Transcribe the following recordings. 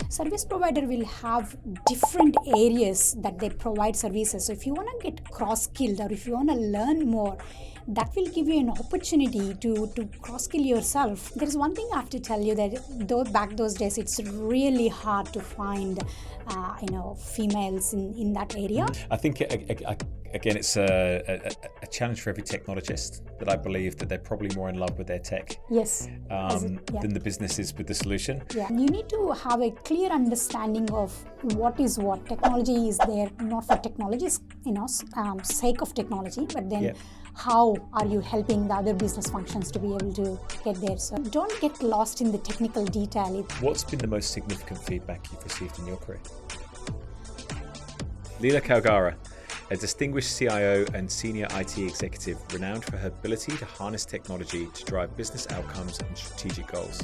service provider will have different areas that they provide services. So if you want to get cross-skilled or if you want to learn more, that will give you an opportunity to cross-skill yourself. There is one thing I have to tell you, that back those days, it's really hard to find females in that area. I think again, it's a challenge for every technologist, that I believe that they're probably more in love with their tech than the business is with the solution. Yeah, you need to have a clear understanding of what is what. Technology is there not for technology's sake of technology, but then how are you helping the other business functions to be able to get there? So don't get lost in the technical detail. What's been the most significant feedback you've received in your career? Leela Kalagara, a distinguished CIO and senior IT executive renowned for her ability to harness technology to drive business outcomes and strategic goals.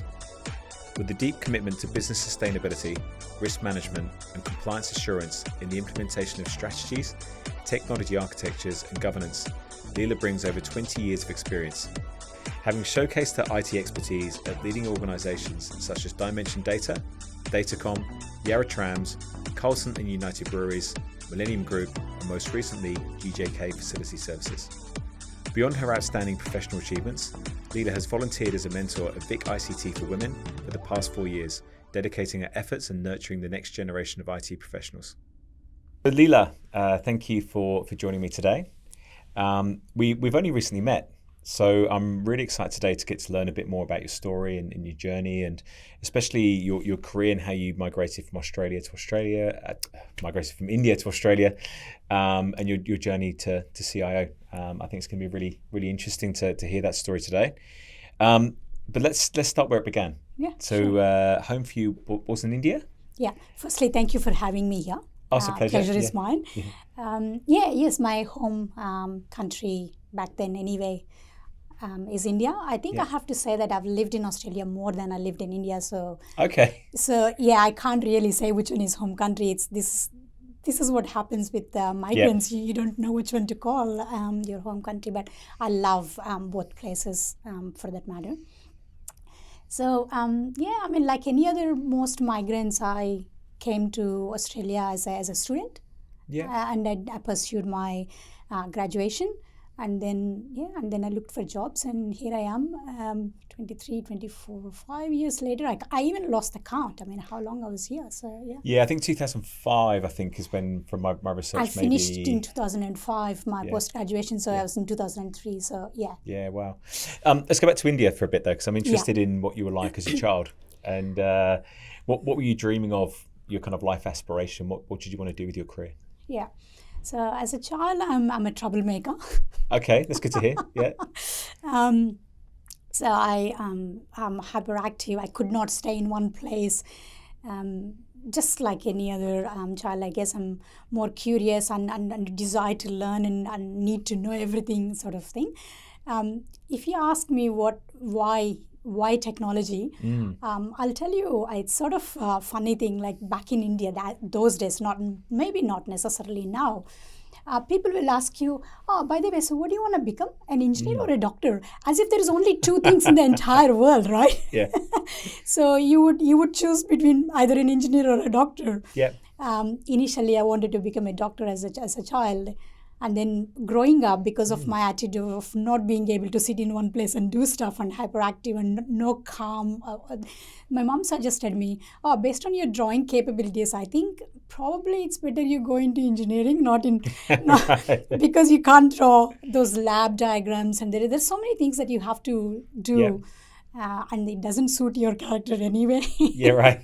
With a deep commitment to business sustainability, risk management, and compliance assurance in the implementation of strategies, technology architectures, and governance, Leela brings over 20 years of experience. Having showcased her IT expertise at leading organisations such as Dimension Data, Datacom, Yarra Trams, Coulson and United Breweries, Millennium Group, and most recently, GJK Facility Services. Beyond her outstanding professional achievements, Leela has volunteered as a mentor at Vic ICT for Women for the past 4 years, dedicating her efforts and nurturing the next generation of IT professionals. Leela, thank you for joining me today. We've only recently met, so I'm really excited today to get to learn a bit more about your story and your journey, and especially your career and how you migrated from India to Australia, and your journey to CIO. I think it's going to be really, really interesting to hear that story today. But let's start where it began. Yeah. So home for you was in India? Yeah. Firstly, thank you for having me here. Oh, it's a pleasure. Pleasure is mine. Yes, my home country back then anyway is India. I think I have to say that I've lived in Australia more than I lived in India. So I can't really say which one is home country. It's this is what happens with migrants. You don't know which one to call your home country, but I love both places for that matter. So like any other most migrants, I came to Australia as a student, and I pursued my graduation, and then I looked for jobs, and here I am, 23, 24, 5 years later. I even lost the count. I mean, how long I was here. So I think 2005. I think is when, from my research, I finished in 2005 my post graduation. So I was in 2003. So yeah, wow. Let's go back to India for a bit though, because I'm interested in what you were like as a child, and what were you dreaming of? Your kind of life aspiration. What did you want to do with your career? Yeah. So as a child, I'm a troublemaker. Okay, that's good to hear. Yeah. So I'm hyperactive. I could not stay in one place. Just like any other child, I guess I'm more curious and desire to learn and need to know everything, sort of thing. If you ask me why technology, I'll tell you, it's sort of a funny thing, like back in India, those days, maybe not necessarily now, people will ask you, by the way, so what do you want to become, an engineer or a doctor? As if there is only two things in the entire world, right? Yeah. So you would choose between either an engineer or a doctor. Yeah. Initially, I wanted to become a doctor as a child. And then growing up, because of my attitude of not being able to sit in one place and do stuff and hyperactive and no calm, my mom suggested me, based on your drawing capabilities, I think probably it's better you go into engineering, because you can't draw those lab diagrams, and there's so many things that you have to do, and it doesn't suit your character anyway. Yeah, right.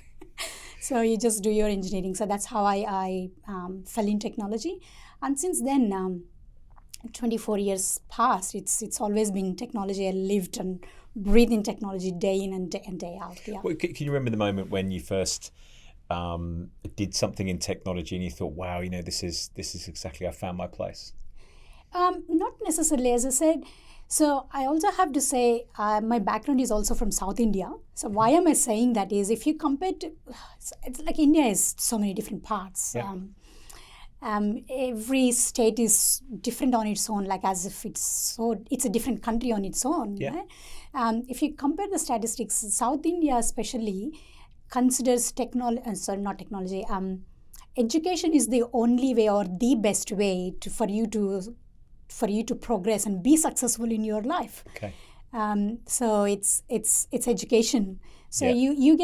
So you just do your engineering. So that's how I fell in technology. And since then, 24 years passed. It's always been technology. I lived and breathed in technology day in and day out. Yeah. Well, can you remember the moment when you first did something in technology and you thought, wow, this is exactly, I found my place? Not necessarily, as I said. So I also have to say my background is also from South India. So why am I saying that is, if you compare to, it's like India is so many different parts. Yeah. Every state is different on its own, like as if it's a different country on its own. Yeah. Right? If you compare the statistics, South India especially considers not technology. Education is the only way or the best way for you to progress and be successful in your life. Okay. So it's education. So you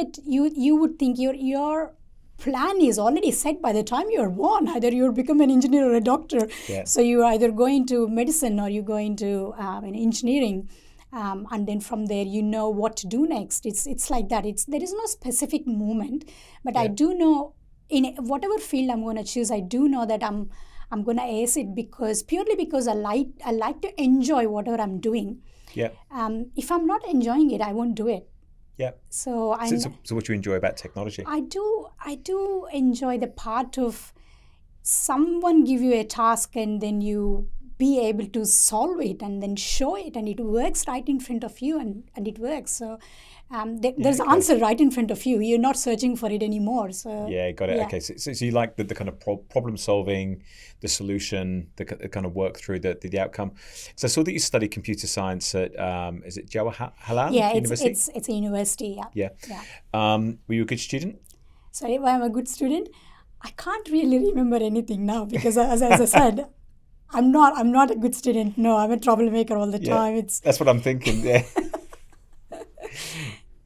would think your plan is already set by the time you're born. Either you'll become an engineer or a doctor. Yeah. So you either go into medicine or you go into engineering, and then from there you know what to do next. It's like that. There is no specific moment, but I do know in whatever field I'm going to choose, I do know that I'm going to ace it purely because I like to enjoy whatever I'm doing. Yeah. If I'm not enjoying it, I won't do it. Yeah. So what do you enjoy about technology? I do enjoy the part of someone give you a task and then you be able to solve it and then show it and it works right in front of you and it works. So there's an answer right in front of you. You're not searching for it anymore. So yeah, got it. Yeah. Okay, so you like the kind of problem solving, the solution, the kind of work through the outcome. So I saw that you studied computer science at is it Jawaharlal University? It's a university. Yeah. Were you a good student? Sorry, I'm a good student. I can't really remember anything now because as I said, I'm not a good student. No, I'm a troublemaker all the time. That's what I'm thinking. Yeah.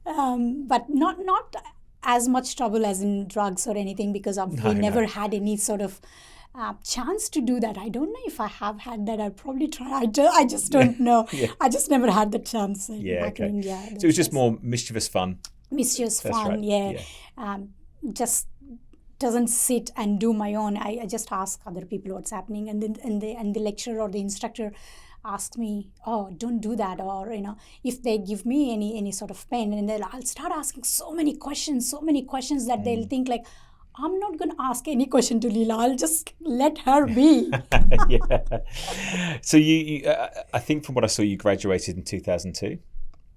But not as much trouble as in drugs or anything because we never had any sort of chance to do that. I don't know if I have had that. I'll probably try. I just don't know. Yeah. I just never had the chance back in India. So it was just more mischievous fun. Mischievous fun, right. Just doesn't sit and do my own. I just ask other people what's happening, and then the lecturer or the instructor asks me, oh, don't do that, or if they give me any sort of pain, and then I'll start asking so many questions that they'll think like, I'm not going to ask any question to Leela. I'll just let her be. Yeah. So you I think from what I saw, you graduated in 2002.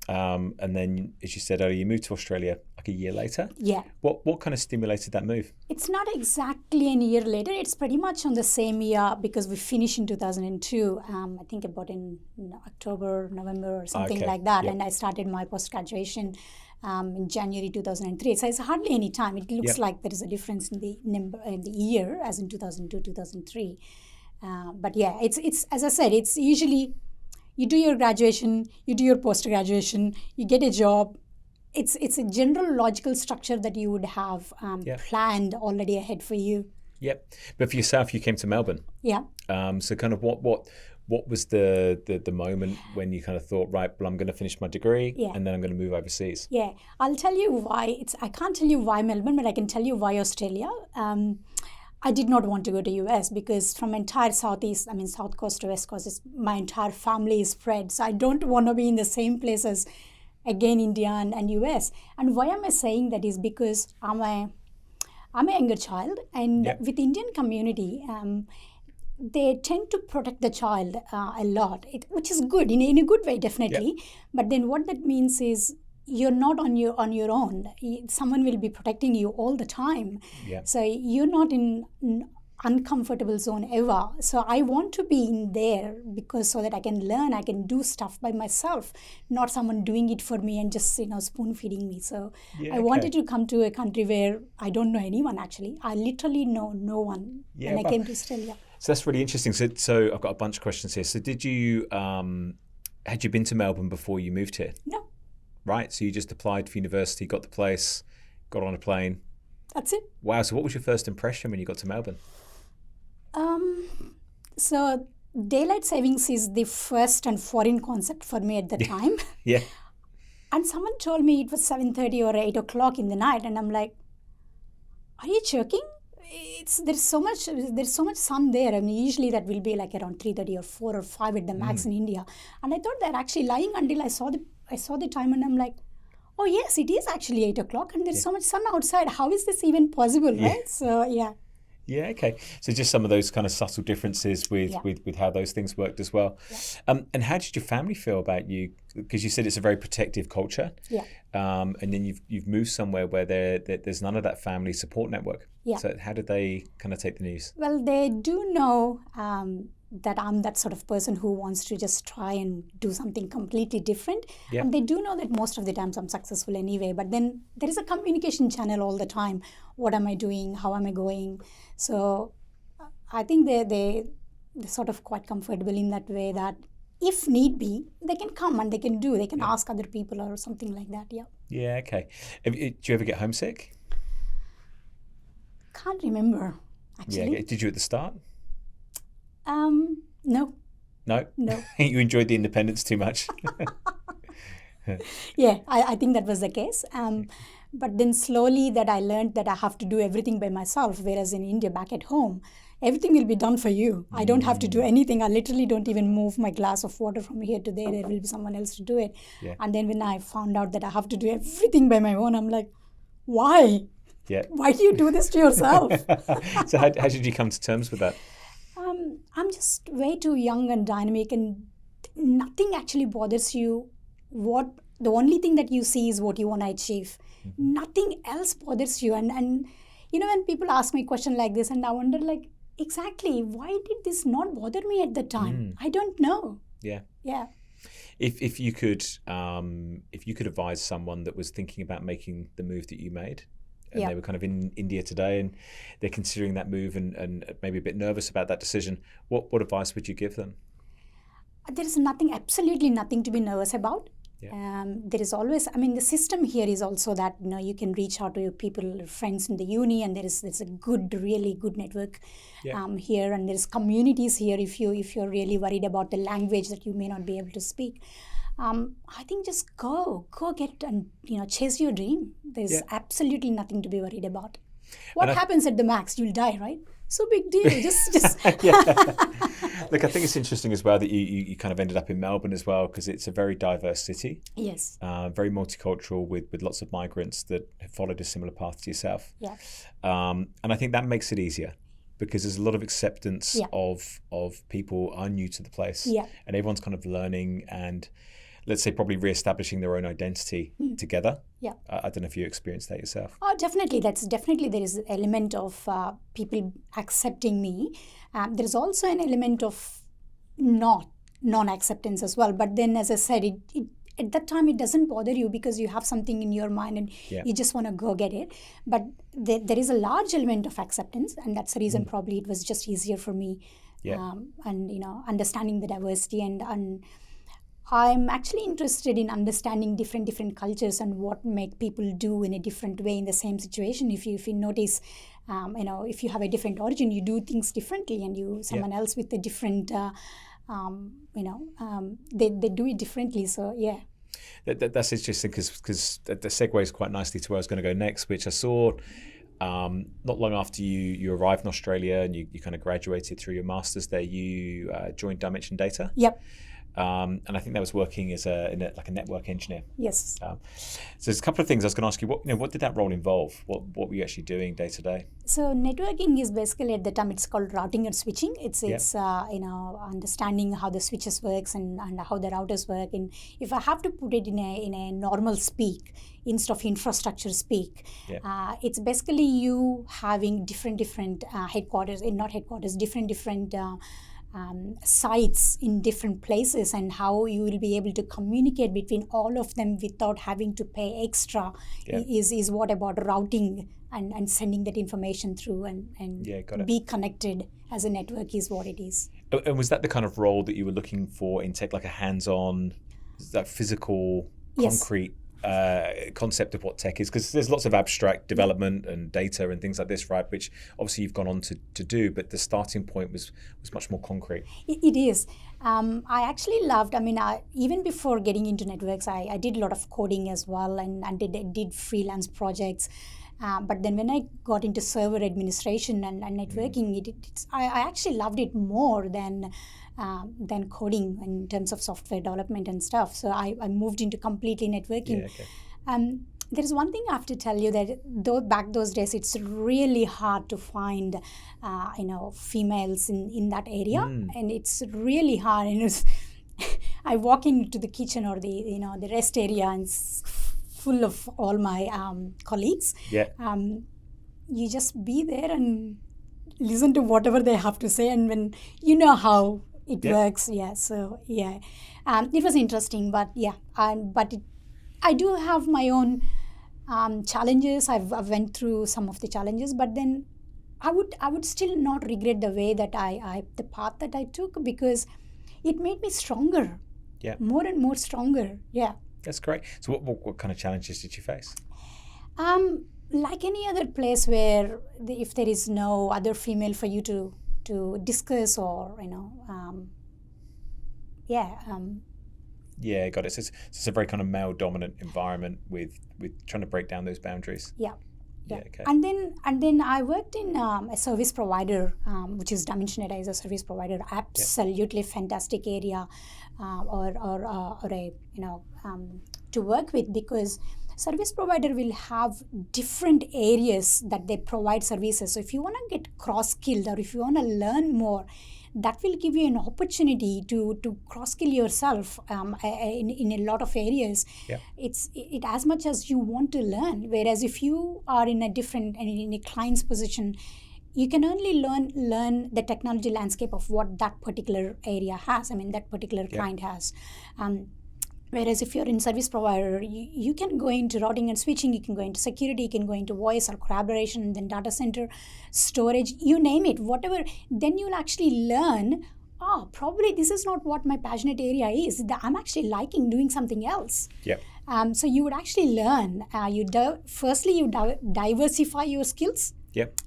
And then, as you said earlier, you moved to Australia like a year later. Yeah. What kind of stimulated that move? It's not exactly a year later. It's pretty much on the same year because we finished in 2002. I think about in October, November or something like that. Yep. And I started my post-graduation in January 2003. So it's hardly any time. It looks like there is a difference in the number in the year as in 2002, 2003. But yeah, it's as I said, it's usually you do your graduation, you do your post-graduation, you get a job. It's a general logical structure that you would have planned already ahead for you. Yep. But for yourself, you came to Melbourne. Yeah. So kind of what was the moment when you kind of thought, right, well, I'm going to finish my degree and then I'm going to move overseas? Yeah. I'll tell you why. I can't tell you why Melbourne, but I can tell you why Australia. I did not want to go to US because from entire South Coast to West Coast, my entire family is spread. So I don't want to be in the same place as, again, India and US. And why am I saying that is because I'm a younger child. And with Indian community, they tend to protect the child a lot, which is good, in a good way, definitely. Yep. But then what that means is, you're not on your own. Someone will be protecting you all the time. Yeah. So you're not in uncomfortable zone ever. So I want to be in there so that I can learn, I can do stuff by myself, not someone doing it for me and just spoon feeding me. So I wanted to come to a country where I don't know anyone actually. I literally know no one when I came to Australia. So that's really interesting. So I've got a bunch of questions here. So did you had you been to Melbourne before you moved here? No. Right, so you just applied for university, got the place, got on a plane. That's it. Wow, so what was your first impression when you got to Melbourne? So daylight savings is the first and foreign concept for me at the time. Yeah. And someone told me it was 7:30 or 8 o'clock in the night, and I'm like, are you joking? There's so much sun there. I mean, usually that will be like around 3:30 or 4 or 5 at the max in India. And I thought they're actually lying until I saw the time, and I'm like, oh yes, it is actually 8 o'clock and there's so much sun outside. How is this even possible, right? So yeah. Yeah, okay. So just some of those kind of subtle differences with how those things worked as well. Yeah. And how did your family feel about you? Because you said it's a very protective culture. Yeah. And then you've moved somewhere where there's none of that family support network. Yeah. So how did they kind of take the news? Well, they do know that I'm that sort of person who wants to just try and do something completely different. Yeah. And they do know that most of the times I'm successful anyway. But then there is a communication channel all the time. What am I doing? How am I going? So I think they're sort of quite comfortable in that way that if need be, they can come and they can ask other people or something like that. Yeah. Yeah, okay. Do you ever get homesick? Can't remember, actually. Yeah, did you at the start? No. No? No. You enjoyed the independence too much? Yeah, I think that was the case. But then slowly that I learned that I have to do everything by myself, whereas in India, back at home, everything will be done for you. I don't have to do anything. I literally don't even move my glass of water from here to there. There will be someone else to do it. Yeah. And then when I found out that I have to do everything by my own, I'm like, why? Yeah. Why do you do this to yourself? So how did you come to terms with that? I'm just way too young and dynamic, and nothing actually bothers you. The only thing that you see is what you want to achieve. Mm-hmm. Nothing else bothers you. And you know, when people ask me a question like this, and I wonder, like, exactly, why did this not bother me at the time? I don't know. Yeah. Yeah. If you could advise someone that was thinking about making the move that you made, and they were kind of in India today and they're considering that move and maybe a bit nervous about that decision, what advice would you give them? There is absolutely nothing to be nervous about. Yeah. There is always, the system here is also that, you can reach out to your people, friends in the uni, and there's a really good network here, and there's communities here if you're really worried about the language that you may not be able to speak. I think just go get and chase your dream. There's absolutely nothing to be worried about. What happens at the max? You'll die, right? So big deal. Just Look, I think it's interesting as well that you kind of ended up in Melbourne as well, because it's a very diverse city. Yes. Very multicultural with lots of migrants that have followed a similar path to yourself. Yeah. And I think that makes it easier, because there's a lot of acceptance of people are new to the place. Yeah. And everyone's kind of learning and, let's say, probably re-establishing their own identity together. Yeah. I don't know if you experienced that yourself. Oh, definitely. There is an element of people accepting me. There is also an element of non-acceptance as well. But then, as I said, it at that time it doesn't bother you because you have something in your mind and you just want to go get it. But there is a large element of acceptance, and that's the reason probably it was just easier for me. And understanding the diversity and I'm actually interested in understanding different cultures and what make people do in a different way in the same situation. If you notice, if you have a different origin, you do things differently, and someone else with a different, they do it differently. So that's interesting because that segues quite nicely to where I was going to go next, which I saw not long after you arrived in Australia and you kind of graduated through your master's there. You joined Dimension Data. Yep. And I think that was working as a network engineer. Yes. So there's a couple of things I was going to ask you. What did that role involve? What were you actually doing day to day? So networking is basically, at the time, it's called routing and switching. It's understanding how the switches works and how the routers work. And if I have to put it in a normal speak instead of infrastructure speak, it's basically you having different headquarters, different sites in different places, and how you will be able to communicate between all of them without having to pay extra is what about routing and sending that information through and be connected as a network is what it is. And was that the kind of role that you were looking for in tech, like a hands-on, that physical, concrete concept of what tech is? Because there's lots of abstract development and data and things like this, right, which obviously you've gone on to do, but the starting point was much more concrete. It is. I actually loved, even before getting into networks, I did a lot of coding as well and did freelance projects. But then when I got into server administration and networking, I actually loved it more than coding in terms of software development and stuff. So I moved into completely networking. There is one thing I have to tell you, that back those days, it's really hard to find, females in that area, and it's really hard. And I walk into the kitchen or the rest area, and it's full of all my colleagues. You just be there and listen to whatever they have to say, and when you know how it works. So it was interesting, but I do have my own challenges. I've went through some of the challenges, but then I would still not regret the way that the path that I took, because it made me stronger. More and more stronger. That's great. So what kind of challenges did you face? Like any other place where if there is no other female for you to discuss, or got it. So it's a very kind of male dominant environment with trying to break down those boundaries. Okay. And then I worked in a service provider, which is Dimensionate as a service provider. Absolutely fantastic area, to work with, because service provider will have different areas that they provide services. So if you want to get cross-skilled, or if you want to learn more, that will give you an opportunity to cross-skill yourself in a lot of areas. It's as much as you want to learn. Whereas if you are in a client's position, you can only learn the technology landscape of what that particular area has. That particular client has. Whereas if you're in service provider, you can go into routing and switching, you can go into security, you can go into voice or collaboration, then data center, storage, you name it, whatever. Then you'll actually learn, probably this is not what my passionate area is. I'm actually liking doing something else. So you would actually learn. Firstly, you diversify your skills.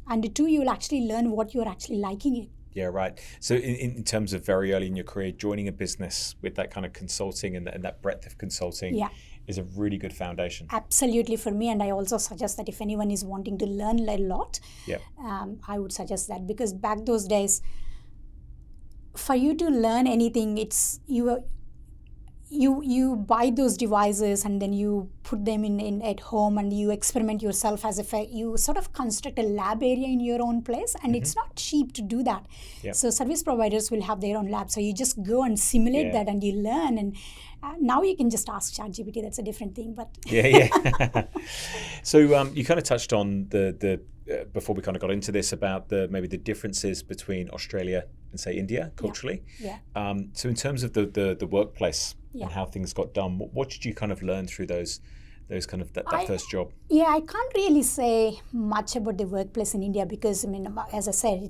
And two, you will actually learn what you're actually liking it. Yeah, right. So in terms of very early in your career, joining a business with that kind of consulting and that breadth of consulting is a really good foundation. Absolutely, for me. And I also suggest that if anyone is wanting to learn a lot, I would suggest that, because back those days, for you to learn anything, it's you buy those devices and then you put them in at home, and you experiment yourself as if you sort of construct a lab area in your own place, and it's not cheap to do that. So service providers will have their own lab, so you just go and simulate that and you learn, and now you can just ask ChatGPT. That's a different thing, but So you kind of touched on the before we kind of got into this about maybe the differences between Australia and say India culturally. So in terms of the workplace and how things got done, what did you kind of learn through those kind of that first job? I can't really say much about the workplace in India, because as I said,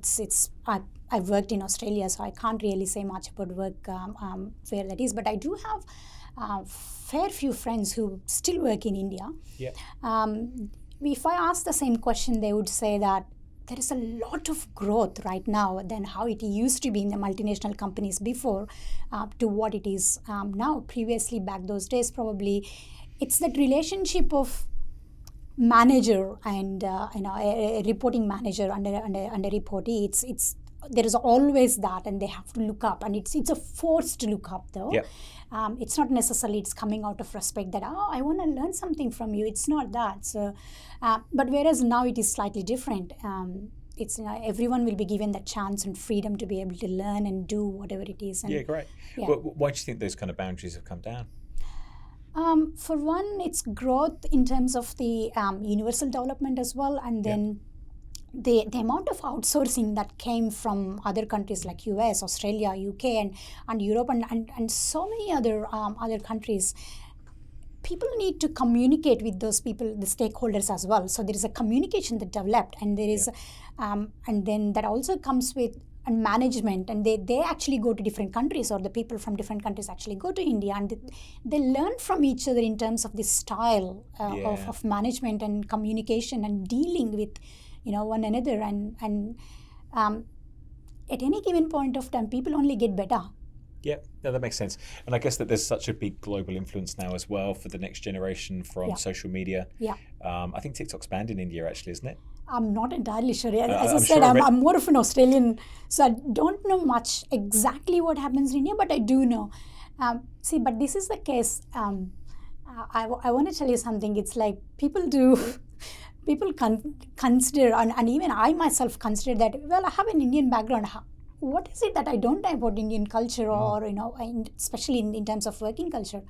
I've worked in Australia, so I can't really say much about work where that is. But I do have fair few friends who still work in India. If I ask the same question, they would say that there is a lot of growth right now than how it used to be in the multinational companies before to what it is now. Previously, back those days, probably it's that relationship of manager and a reporting manager and a reportee. It's there is always that, and they have to look up, and it's a forced to look up though. It's not necessarily it's coming out of respect that I want to learn something from you. It's not that. So, but whereas now it is slightly different. It's everyone will be given that chance and freedom to be able to learn and do whatever it is. And, great. Well, why do you think those kind of boundaries have come down? For one, it's growth in terms of the universal development as well, and then the amount of outsourcing that came from other countries like US, Australia, UK, and Europe, and so many other countries. People need to communicate with those people, the stakeholders as well. So there is a communication that developed, and there is, and then that also comes with management, and they actually go to different countries, or the people from different countries actually go to India, and they learn from each other in terms of the style of management and communication and dealing with one another, and at any given point of time, people only get better. That makes sense. And I guess that there's such a big global influence now as well for the next generation from social media. I think TikTok's banned in India actually, isn't it? I'm not entirely sure. As I said, I'm more of an Australian, so I don't know much exactly what happens in India, but I do know. But this is the case. I want to tell you something. It's like people consider, and even I myself consider that, well, I have an Indian background. What is it that I don't know about Indian culture, or especially in terms of working culture?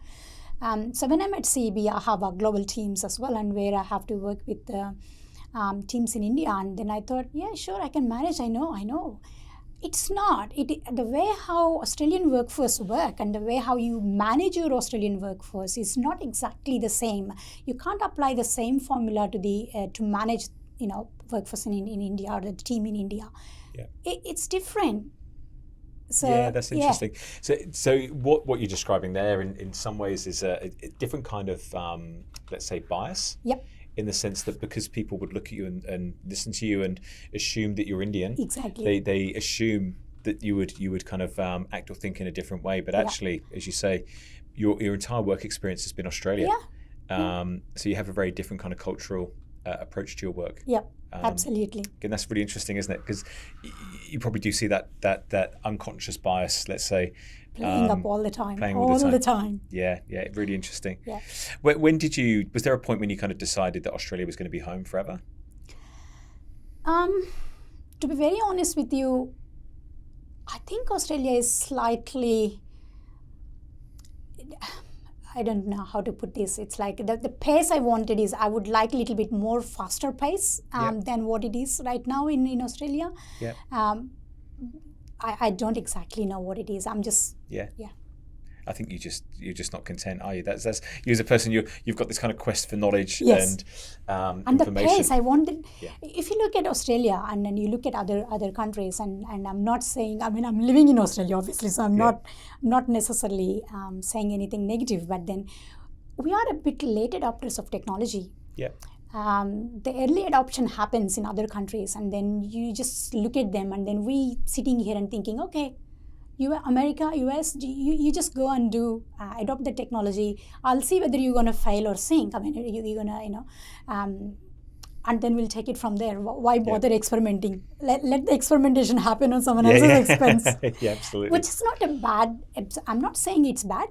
So when I'm at CEB, I have global teams as well, and where I have to work with teams in India. And then I thought, yeah, sure, I can manage. I know. It's not. The way how Australian workforce work and the way how you manage your Australian workforce is not exactly the same. You can't apply the same formula to manage, workforce in India or the team in India. Yeah. It's different. So, yeah, that's interesting. Yeah. So what you're describing there in some ways is a different kind of, let's say, bias. Yep. In the sense that because people would look at you and listen to you and assume that you're Indian, exactly, they assume that you would kind of act or think in a different way. But actually, as you say, your entire work experience has been Australia. Yeah. So you have a very different kind of cultural approach to your work. Yep. Absolutely. And that's really interesting, isn't it? Because you probably do see that unconscious bias, let's say, playing up all the time. Yeah, really interesting. Yeah. When was there a point when you kind of decided that Australia was going to be home forever? To be very honest with you, I think Australia is slightly, I don't know how to put this. It's like the pace I wanted is I would like a little bit more faster pace than what it is right now in Australia. Yeah. I don't exactly know what it is. I'm just I think you're just not content, are you? That's you as a person. You've got this kind of quest for knowledge and information. The pace I wanted. Yeah. If you look at Australia and then you look at other countries, and I'm not saying. I mean, I'm living in Australia, obviously, so I'm not necessarily saying anything negative. But then we are a bit late adopters of technology. Yeah. The early adoption happens in other countries, and then you just look at them, and then we sitting here and thinking, okay, America, US, you just go and adopt the technology. I'll see whether you're going to fail or sink. I mean, you're going to, and then we'll take it from there. Why bother experimenting? Let the experimentation happen on someone else's expense. Yeah, absolutely. Which is not a bad, I'm not saying it's bad,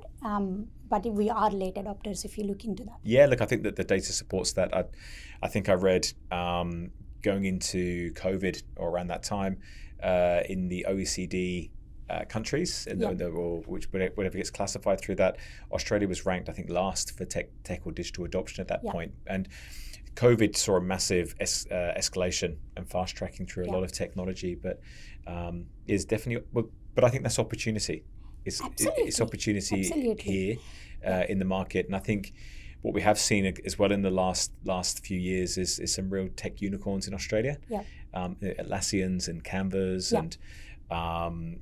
but we are late adopters if you look into that. Yeah, look, I think that the data supports that. I think I read going into COVID or around that time in the OECD countries, or whatever gets classified through that, Australia was ranked, I think, last for tech or digital adoption at that point. And COVID saw a massive escalation and fast tracking through a lot of technology, but is definitely. But I think that's opportunity. It's opportunity here in the market, and I think what we have seen as well in the last few years is some real tech unicorns in Australia. Atlassians and Canvas and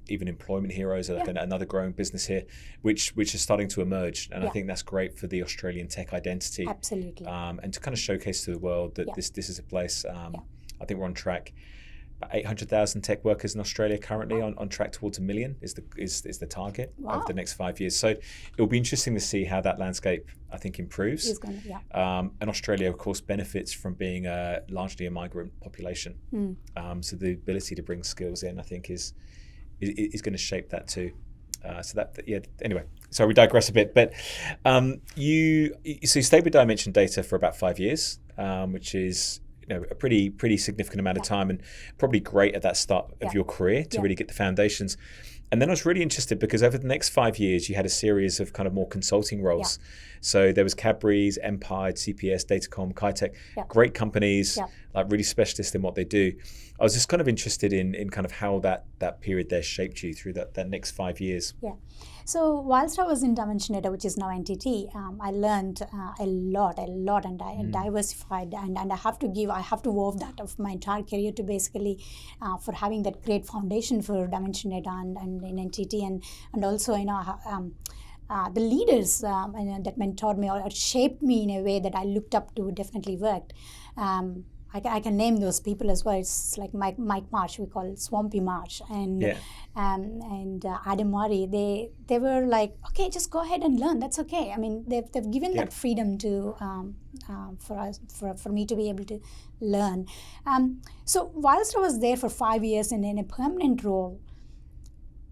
even Employment Heroes are like another growing business here, which is starting to emerge, and I think that's great for the Australian tech identity. Absolutely. And to kind of showcase to the world that this is a place. I think we're on track. 800,000 tech workers in Australia currently, on track towards 1 million is the target over the next 5 years. So it will be interesting to see how that landscape, I think, improves. And Australia, of course, benefits from being largely a migrant population. So the ability to bring skills in, I think, is going to shape that too. Anyway, so we digress a bit, but you stayed with Dimension Data for about 5 years, which is a pretty significant amount of time, and probably great at that start of your career to really get the foundations. And then I was really interested because over the next 5 years, you had a series of kind of more consulting roles. So there was Cadbury's, Empire, CPS, Datacom, Kitech, great companies, like really specialist in what they do. I was just kind of interested in kind of how that period there shaped you through that next 5 years. Yeah. So whilst I was in Dimension Data, which is now NTT, I learned a lot, and I diversified, and I have to owe that of my entire career to basically for having that great foundation for Dimension Data and in NTT, and also the leaders that mentored me or shaped me in a way that I looked up to definitely worked. I can name those people as well. It's like Mike Marsh, we call it Swampy Marsh, and Adam Murray. They were like, okay, just go ahead and learn. That's okay. I mean, they've given that freedom to for me to be able to learn. So whilst I was there for 5 years in a permanent role,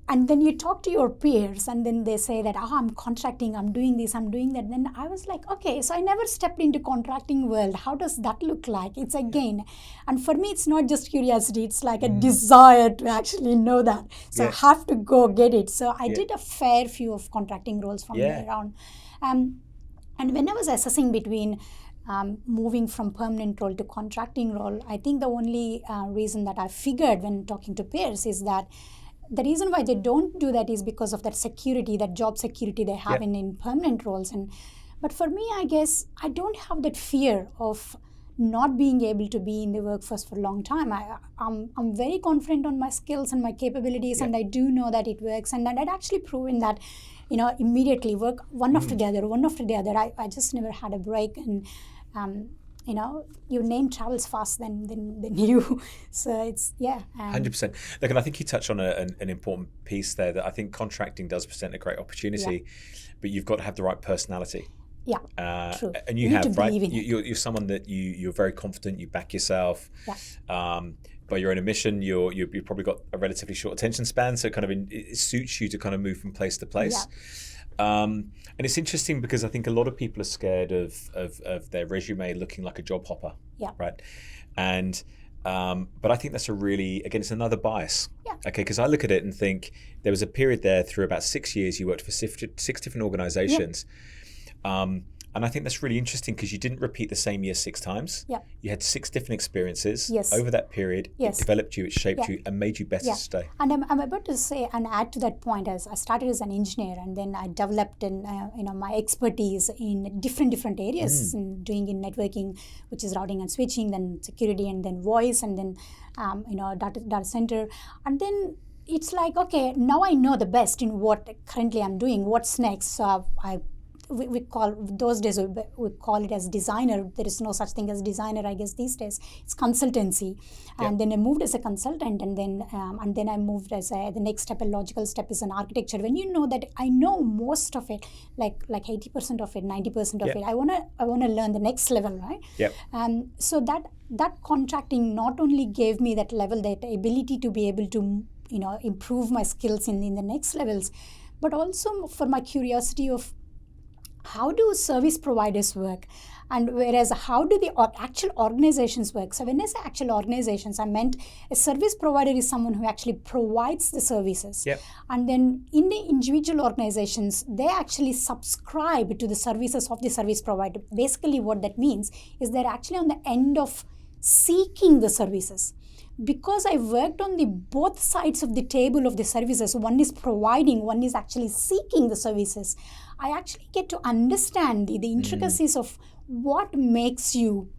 and then you talk to your peers, and then they say that, I'm contracting, I'm doing this, I'm doing that. Then I was like, okay, so I never stepped into contracting world. How does that look like? It's again, and for me, it's not just curiosity. It's like a desire to actually know that. So I have to go get it. So I did a fair few of contracting roles from there on. And when I was assessing between moving from permanent role to contracting role, I think the only reason that I figured when talking to peers is that the reason why they don't do that is because of that security, that job security they have in permanent roles. But for me, I guess I don't have that fear of not being able to be in the workforce for a long time. I'm very confident on my skills and my capabilities, and I do know that it works. And I'd actually proven that, immediately work one after the other. I just never had a break. And your name travels fast than you. So it's 100%. Look, and I think you touched on an important piece there, that I think contracting does present a great opportunity, but you've got to have the right personality. Yeah, true. And you have, right? You're someone that you're very confident. You back yourself. By your own admission, you've probably got a relatively short attention span, so it suits you to kind of move from place to place. And it's interesting because I think a lot of people are scared of their resume looking like a job hopper, right? And but I think that's it's another bias. Okay, because I look at it and think there was a period there through about 6 years you worked for six different organizations. And I think that's really interesting because you didn't repeat the same year 6 times. You had 6 different experiences over that period. It developed you, it shaped you, and made you better today. And I'm about to say and add to that point, as I started as an engineer, and then I developed my expertise in different areas, in networking, which is routing and switching, then security, and then voice, and then data center, and then it's like, okay, now I know the best in what currently I'm doing. What's next? So we call those days we call it as designer. There is no such thing as designer, I guess, these days. It's consultancy. And then I moved as a consultant, and then I moved as the next step, a logical step is an architecture. When you know that I know most of it, like 80% of it, 90% of it, I wanna learn the next level, right? So that contracting not only gave me that level, that ability to be able to improve my skills in the next levels, but also for my curiosity of how do service providers work, and whereas how do the actual organizations work. So when I say actual organizations, I meant a service provider is someone who actually provides the services. And then in the individual organizations, they actually subscribe to the services of the service provider. Basically what that means is they're actually on the end of seeking the services. Because I worked on the both sides of the table of the services, one is providing, one is actually seeking the services, I actually get to understand the intricacies of what makes you,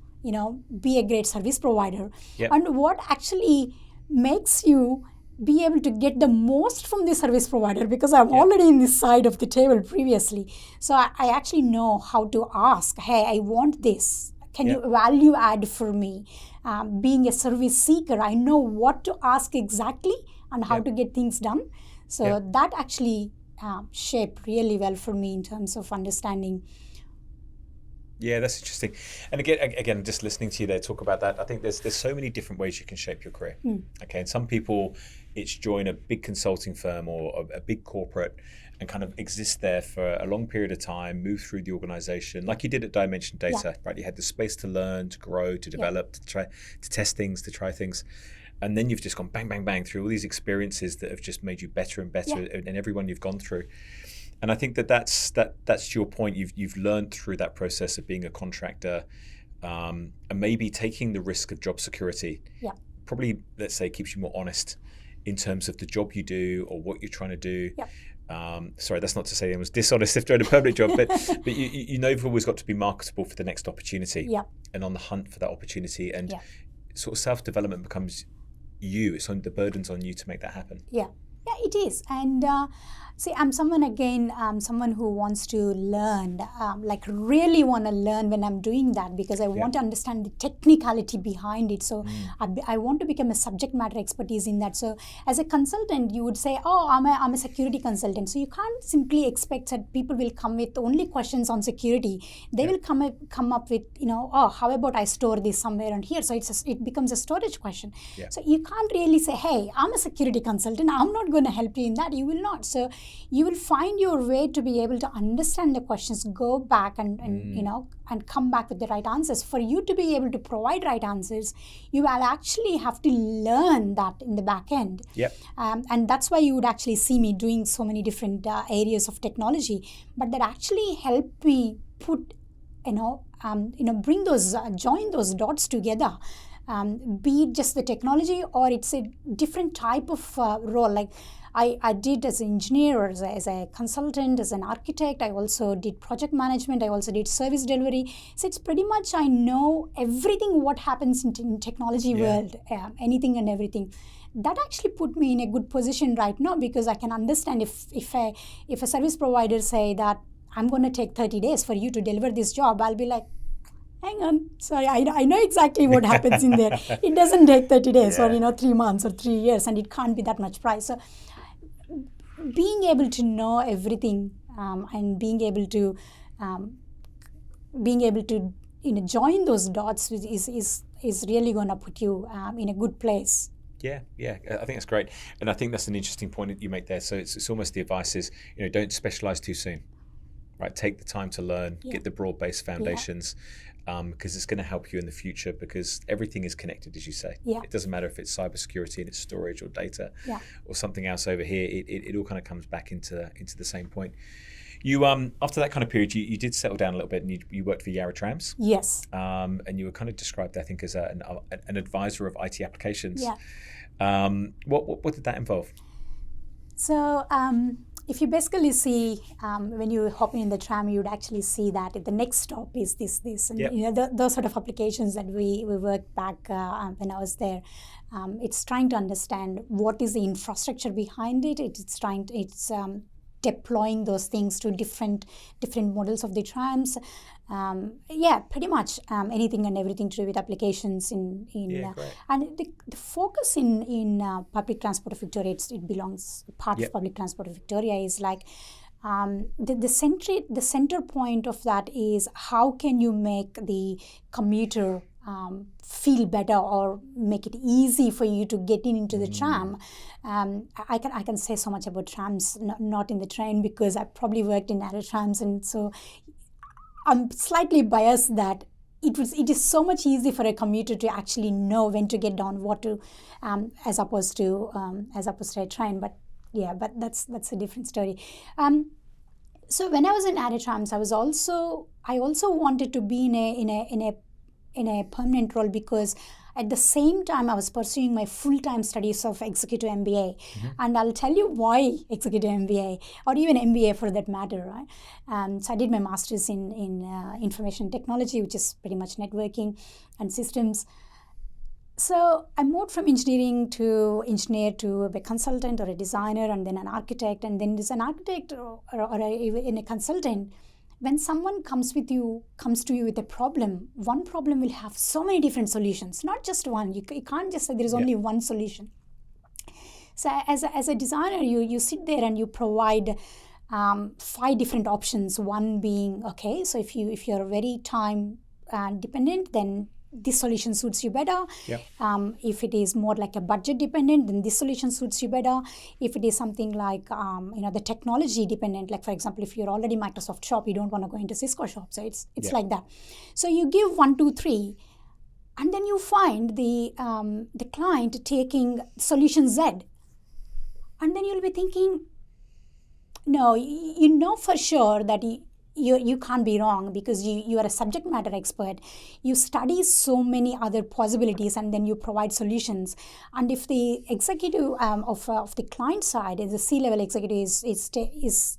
be a great service provider, and what actually makes you be able to get the most from the service provider, because I'm already in this side of the table previously. So I actually know how to ask, hey, I want this. Can you value add for me? Being a service seeker, I know what to ask exactly and how to get things done. So that actually shaped really well for me in terms of understanding. Yeah, that's interesting. And again, just listening to you there talk about that, I think there's so many different ways you can shape your career. Okay, and some people, it's join a big consulting firm or a big corporate and kind of exist there for a long period of time, move through the organization, like you did at Dimension Data, right? You had the space to learn, to grow, to develop, to test things, to try things. And then you've just gone bang, bang, bang through all these experiences that have just made you better and better in everyone you've gone through. And I think that's to your point. You've learned through that process of being a contractor, and maybe taking the risk of job security. Probably, let's say, keeps you more honest in terms of the job you do or what you're trying to do. Sorry, that's not to say it was dishonest if you're in a permanent job, but you know you've always got to be marketable for the next opportunity and on the hunt for that opportunity. And sort of self-development becomes you. It's on the burden's on you to make that happen. Yeah, it is. And see, I'm someone who wants to learn, like really want to learn when I'm doing that, because I want to understand the technicality behind it. So I want to become a subject matter expertise in that. So as a consultant, you would say, oh, I'm a security consultant. So you can't simply expect that people will come with only questions on security. They will come up with, oh, how about I store this somewhere around here? So it becomes a storage question. So you can't really say, hey, I'm a security consultant, I'm not going to help you in that. You will not. So you will find your way to be able to understand the questions, go back and come back with the right answers. For you to be able to provide right answers, you will actually have to learn that in the back end. And that's why you would actually see me doing so many different areas of technology, but that actually helped me put bring those, join those dots together. Be it just the technology or it's a different type of role. Like I did as an engineer or as a consultant, as an architect. I also did project management. I also did service delivery. So it's pretty much I know everything what happens in technology world, anything and everything. That actually put me in a good position right now because I can understand if a service provider say that I'm going to take 30 days for you to deliver this job, I'll be like, hang on, sorry, I know exactly what happens in there. It doesn't take 30 days or 3 months or 3 years, and it can't be that much price. So being able to know everything and being able to join those dots is really going to put you in a good place. Yeah, I think that's great, and I think that's an interesting point that you make there. So it's almost the advice is don't specialize too soon, right? Take the time to learn, get the broad-based foundations. Because it's going to help you in the future because everything is connected, as you say. It doesn't matter if it's cybersecurity and it's storage or data or something else over here. It all kind of comes back into the same point. You after that kind of period, you did settle down a little bit and you worked for Yarra Trams. Yes. And you were kind of described, I think, as an advisor of IT applications. Yeah. What did that involve? So if you basically see when you hop in the tram, you would actually see that the next stop is this, and those sort of applications that we worked back when I was there. It's trying to understand what is the infrastructure behind it. It's deploying those things to different models of the trams. Pretty much anything and everything to do with applications and the focus in public transport of Victoria, it belongs part of public transport of Victoria is like the center point of that is how can you make the commuter feel better or make it easy for you to get into the tram. I can say so much about trams, not in the train because I probably worked in other trams, and so I'm slightly biased that it is so much easy for a commuter to actually know when to get down, what to, as opposed to a train. But that's a different story. So when I was in Ada Trams, I also wanted to be in a permanent role because at the same time I was pursuing my full-time studies of executive MBA. And I'll tell you why executive MBA or even MBA for that matter, right? So I did my master's in information technology, which is pretty much networking and systems. So I moved from engineer to a consultant or a designer and then an architect, and then as an architect or even a consultant, when someone comes to you with a problem, one problem will have so many different solutions, not just one. You can't just say there is only one solution. So as a designer, you sit there and you provide 5 different options. One being, okay, so if you're very time dependent, then this solution suits you better. If it is more like a budget dependent, then this solution suits you better. If it is something like the technology dependent, like for example, if you're already Microsoft shop, you don't want to go into Cisco shop. So it's like that. So you give 1, 2, 3, and then you find the client taking solution Z, and then you'll be thinking, no, you know for sure that you can't be wrong because you are a subject matter expert. You study so many other possibilities and then you provide solutions. And if the executive of the client side, the C-level executive is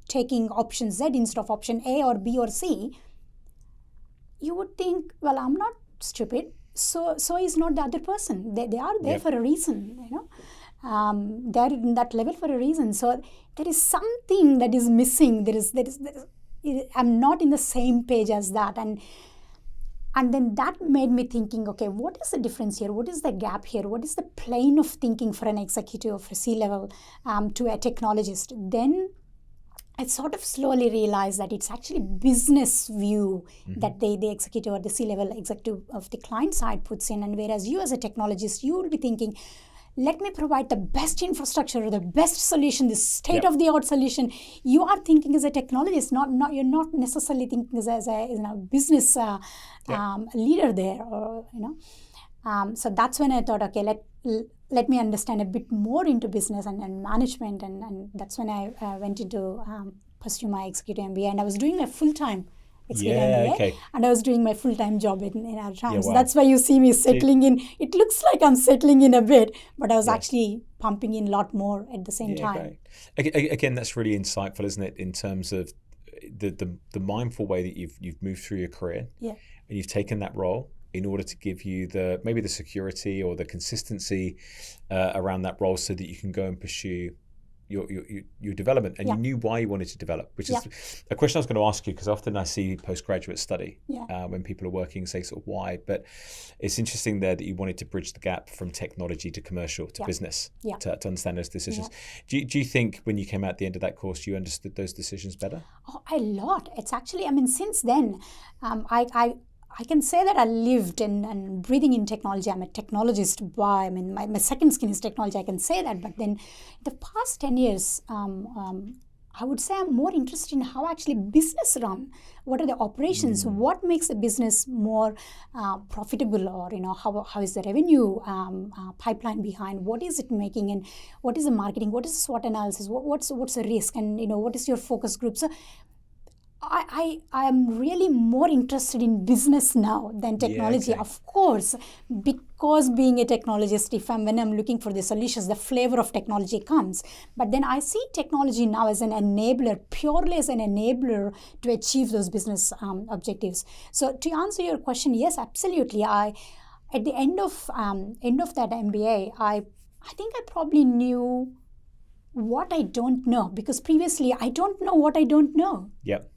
taking option Z instead of option A or B or C, you would think, well, I'm not stupid. So is not the other person. They are there for a reason, they're in that level for a reason. So there is something that is missing. There is I'm not in the same page as that, and then that made me thinking, okay, what is the difference here? What is the gap here? What is the plane of thinking for an executive of a C-level to a technologist? Then I sort of slowly realized that it's actually business view that the executive or the C-level executive of the client side puts in, and whereas you as a technologist, you will be thinking, let me provide the best infrastructure or the best solution, the state-of-the-art solution. You are thinking as a technologist, you're not necessarily thinking as a business leader there, or So that's when I thought, okay, let me understand a bit more into business and management, and that's when I went into pursue my executive MBA, and I was doing my full-time MBA, okay. and I was doing my full-time job in our times. Wow. That's why you see me settling in. It looks like I'm settling in a bit, but I was actually pumping in a lot more at the same time. Great. Again, that's really insightful, isn't it? In terms of the mindful way that you've moved through your career, and you've taken that role in order to give you maybe the security or the consistency around that role, so that you can go and pursue your development, and you knew why you wanted to develop, which is a question I was going to ask you, because often I see postgraduate study when people are working, say sort of why, but it's interesting there that you wanted to bridge the gap from technology to commercial to business to understand those decisions. Do you think when you came out at the end of that course you understood those decisions better? Oh, a lot. It's actually, since then, I can say that I lived and breathing in technology. I'm a technologist by, my second skin is technology, I can say that. But then the past 10 years, I would say I'm more interested in how actually business run. What are the operations? What makes the business more profitable? Or, how is the revenue pipeline behind? What is it making? And what is the marketing? What is the SWOT analysis? What's the risk? And, what is your focus group? So I am really more interested in business now than technology, of course, because being a technologist, when I'm looking for the solutions, the flavor of technology comes. But then I see technology now as an enabler, purely as an enabler to achieve those business objectives. So to answer your question, yes, absolutely. At the end of that MBA, I think I probably knew what I don't know, because previously I don't know what I don't know. Yep.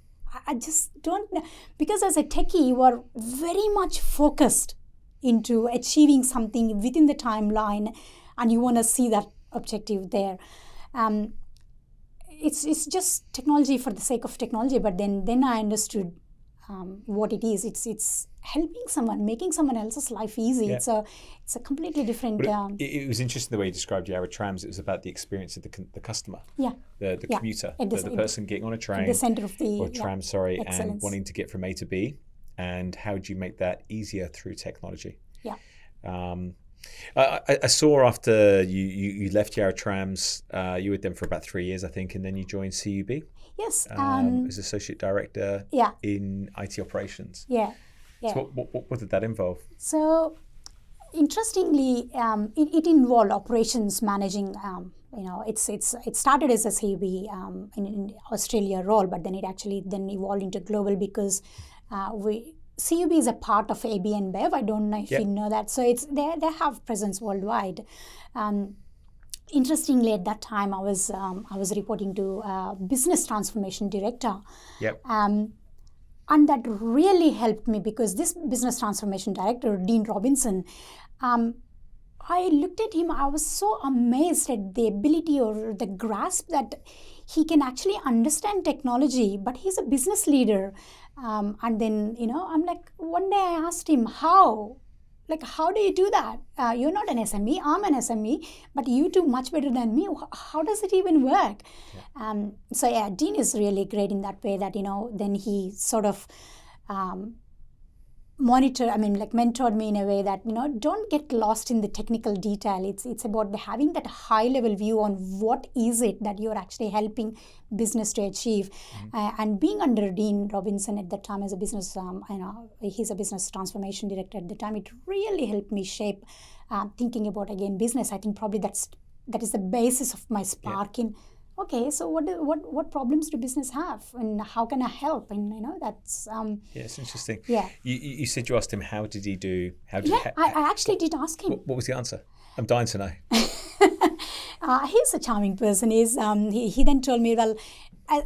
I just don't know, because as a techie, you are very much focused into achieving something within the timeline, and you want to see that objective there. It's just technology for the sake of technology, but then I understood what it is. It's helping someone, making someone else's life easy. It's a completely different. It was interesting the way you described Yarra Trams. It was about the experience of the customer, the commuter, the person getting on a train, at the center of the tram, and wanting to get from A to B. And how do you make that easier through technology? I saw after you left Yarra Trams, you were with them for about 3 years, I think, and then you joined CUB. Yes. As Associate Director in IT Operations. So what did that involve? So, interestingly, it involved operations managing. It started as a CUB in Australia role, but then it actually then evolved into global, because CUB is a part of AB and Emmbr. I don't know if you know that. So they have presence worldwide. Interestingly, at that time, I was reporting to business transformation director. And that really helped me, because this business transformation director, Dean Robinson, I looked at him, I was so amazed at the ability or the grasp that he can actually understand technology, but he's a business leader. And then, I'm like, one day I asked him, how do you do that? You're not an SME, I'm an SME, but you do much better than me. How does it even work? Dean is really great in that way that, then he sort of mentored me in a way that, don't get lost in the technical detail. It's about having that high level view on what is it that you're actually helping business to achieve. And being under Dean Robinson at that time as a business, he's a business transformation director at the time, it really helped me shape thinking about, again, business. I think probably that is the basis of my spark in, okay, so what problems do business have, and how can I help? And that's it's interesting. Yeah. You said you asked him how did he do? I actually did ask him. What was the answer? I'm dying to know. He's a charming person. He then told me, well,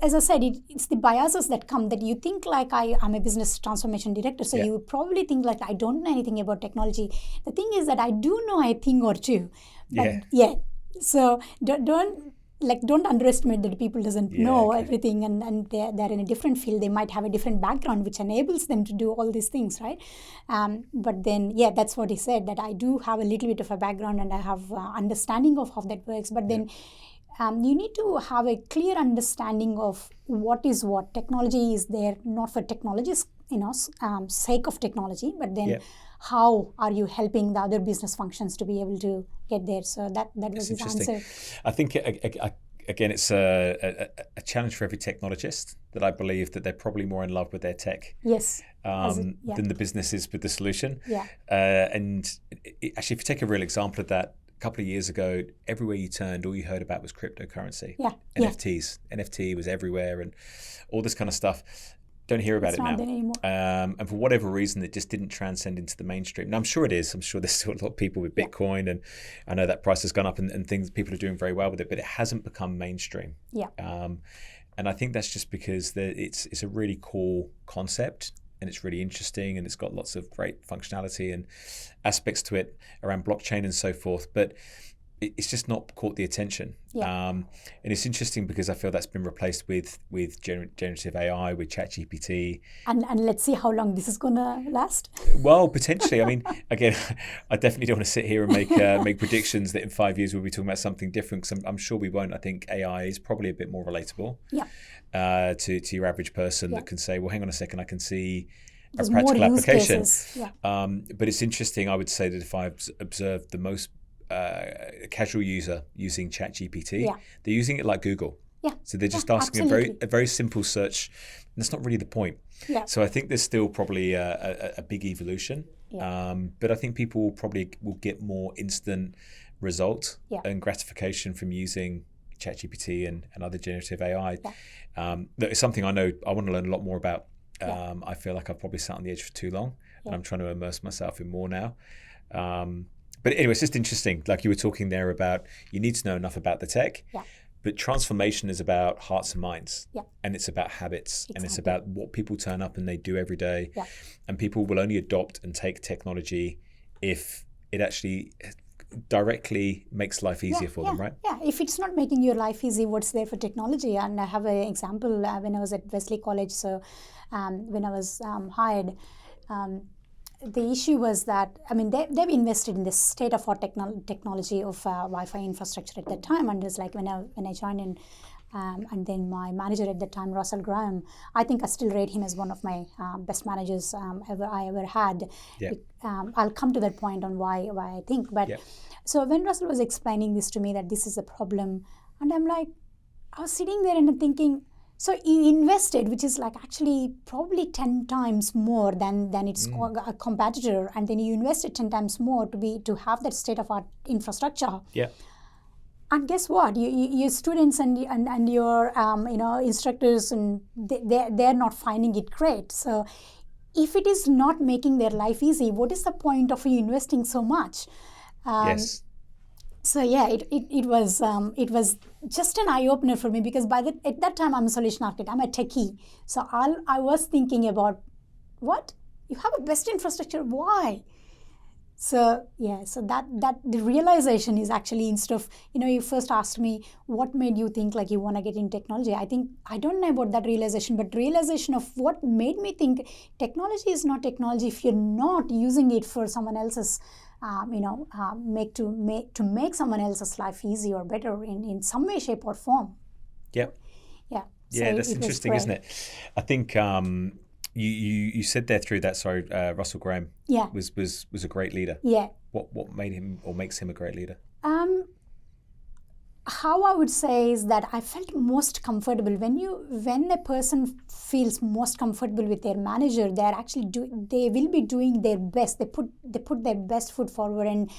as I said, it's the biases that come, that you think like I'm a business transformation director, so you probably think like I don't know anything about technology. The thing is that I do know a thing or two. But so don't underestimate that people doesn't know everything, and they're in a different field. They might have a different background which enables them to do all these things, right? But then, that's what he said, that I do have a little bit of a background and I have understanding of how that works. But then you need to have a clear understanding of what is what. Technology is there not for technology's sake of technology, but then how are you helping the other business functions to be able to get there? So that was his answer. I think again, it's a challenge for every technologist, that I believe that they're probably more in love with their tech than the business is with the solution. And actually, if you take a real example of that, a couple of years ago, everywhere you turned, all you heard about was cryptocurrency. NFTs. NFT was everywhere and all this kind of stuff. Don't hear about it now. And for whatever reason, it just didn't transcend into the mainstream. Now, I'm sure it is. I'm sure there's still a lot of people with Bitcoin, and I know that price has gone up and things. People are doing very well with it, but it hasn't become mainstream. And I think that's just because it's a really cool concept, and it's really interesting, and it's got lots of great functionality and aspects to it around blockchain and so forth. But it's just not caught the attention. And it's interesting because I feel that's been replaced with generative AI, with ChatGPT. And let's see how long this is going to last. Well, potentially. I mean, again, I definitely don't want to sit here and make predictions that in 5 years we'll be talking about something different, because I'm sure we won't. I think AI is probably a bit more relatable to your average person that can say, well, hang on a second, I can see a practical application. But it's interesting. I would say that if I've observed the most casual user using ChatGPT, they're using it like Google. So they're just asking a very simple search. And that's not really the point. So I think there's still probably a big evolution. But I think people will get more instant result and gratification from using ChatGPT and other generative AI. That is something I know I want to learn a lot more about. I feel like I've probably sat on the edge for too long, and I'm trying to immerse myself in more now. But anyway, it's just interesting. Like you were talking there about, you need to know enough about the tech, but transformation is about hearts and minds, and it's about habits, and it's about what people turn up and they do every day. And people will only adopt and take technology if it actually directly makes life easier for them, right? If it's not making your life easy, what's there for technology? And I have an example when I was at Wesley College. So when I was hired, the issue was that, I mean, they've invested in this state-of-art technology of Wi-Fi infrastructure at that time. And it's like when I joined in, and then my manager at that time, Russell Graham, I think I still rate him as one of my best managers I ever had. I'll come to that point on why I think. But so when Russell was explaining this to me, that this is a problem, and I'm like, I was sitting there and thinking, so you invested, which is like actually probably 10 times more than its a competitor, and then you invested 10 times more to have that state-of-art infrastructure. And guess what? Your students and your instructors, and they're not finding it great. So if it is not making their life easy, what is the point of you investing so much? So it was just an eye opener for me, because at that time I'm a solution architect, I'm a techie. So I was thinking about, what, you have a best infrastructure, why? So that the realization is actually, instead of, you first asked me what made you think like you want to get in technology. I think I don't know about that realization, but realization of what made me think technology is not technology if you're not using it for someone else's to make someone else's life easier or better in some way, shape, or form. So that's interesting, isn't it? I think you said there through that. Sorry, Russell Graham. Was a great leader. What made him or makes him a great leader? How I would say is that I felt most comfortable when a person feels most comfortable with their manager. They're actually they will be doing their best. They put their best foot forward, and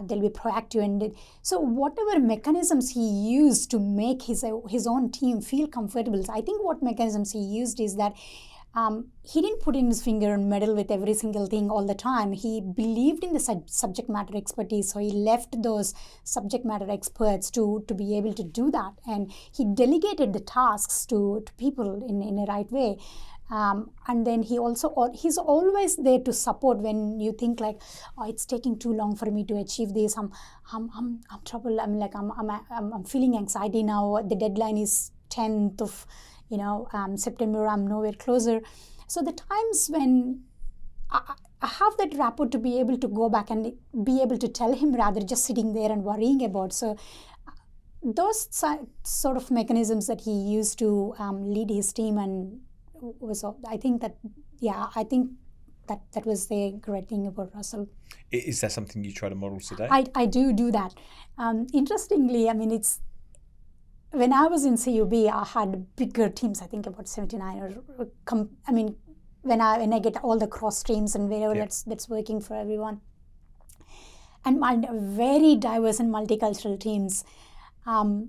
they'll be proactive. And so whatever mechanisms he used to make his own team feel comfortable. So I think what mechanisms he used is that he didn't put in his finger and meddle with every single thing all the time. He believed in the subject matter expertise, so he left those subject matter experts to be able to do that, and he delegated the tasks to people in a right way. And then he's always there to support when you think like, oh, it's taking too long for me to achieve this. I'm troubled. I'm feeling anxiety now. The deadline is 10th of September. I'm nowhere closer. So the times when I have that rapport to be able to go back and be able to tell him, rather just sitting there and worrying about. So those sort of mechanisms that he used to lead his team, and I think that was the great thing about Russell. Is that something you try to model today? I do that. Interestingly, I mean, when I was in CUB, I had bigger teams. I think about 79 when I get all the cross streams and wherever that's working for everyone, and very diverse and multicultural teams. I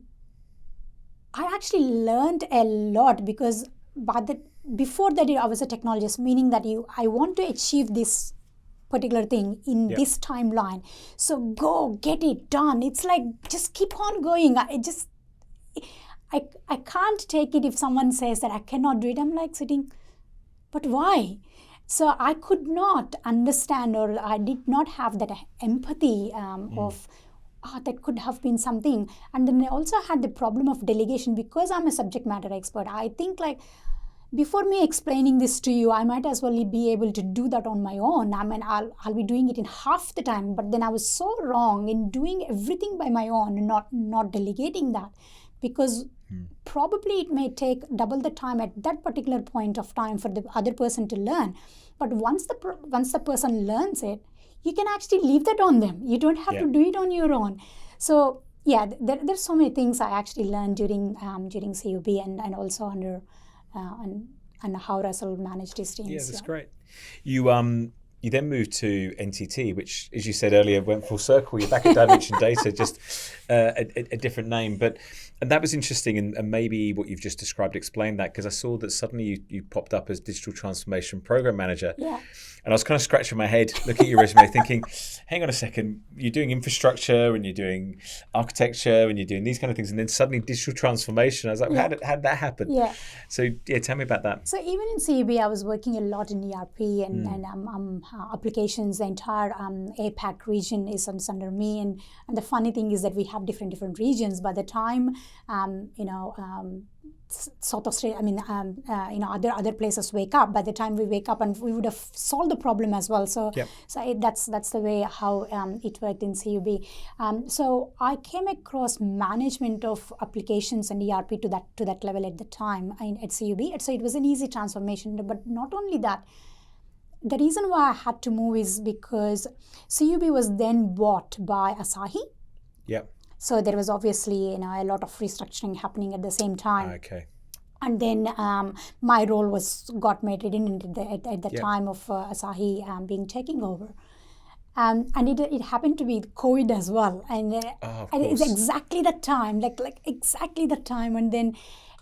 actually learned a lot because before that I was a technologist, meaning that I want to achieve this particular thing in this timeline. So go get it done. It's like just keep on going. I can't take it if someone says that I cannot do it. I'm like sitting, but why? So I could not understand, or I did not have that empathy of that could have been something. And then I also had the problem of delegation because I'm a subject matter expert. I think like before me explaining this to you, I might as well be able to do that on my own. I mean, I'll be doing it in half the time. But then I was so wrong in doing everything by my own and not delegating that, because probably it may take double the time at that particular point of time for the other person to learn. But once the person learns it, you can actually leave that on them. You don't have to do it on your own. So yeah, there's so many things I actually learned during CUB and also under and how Russell managed his teams. Yeah, that's great. You then moved to NTT, which, as you said earlier, went full circle. You're back at Dimension Data, just a different name. And that was interesting, and maybe what you've just described explained that, because I saw that suddenly you popped up as Digital Transformation Program Manager. Yeah. And I was kind of scratching my head looking at your resume thinking, hang on a second, you're doing infrastructure and you're doing architecture and you're doing these kind of things, and then suddenly digital transformation. I was like, how did that happen? Yeah. So tell me about that. So even in CUB, I was working a lot in ERP and applications. The entire APAC region is under me. And the funny thing is that we have different regions. By the time, South Australia, other places wake up. By the time we wake up, and we would have solved the problem as well. So, that's the way how it worked in CUB. So I came across management of applications and ERP to that level at the time at CUB. So it was an easy transformation. But not only that, the reason why I had to move is because CUB was then bought by Asahi. Yep. So there was obviously a lot of restructuring happening at the same time. Okay. And then my role got made redundant at the time of Asahi being taken over. And it happened to be COVID as well. And it's exactly that time, like exactly that time. And then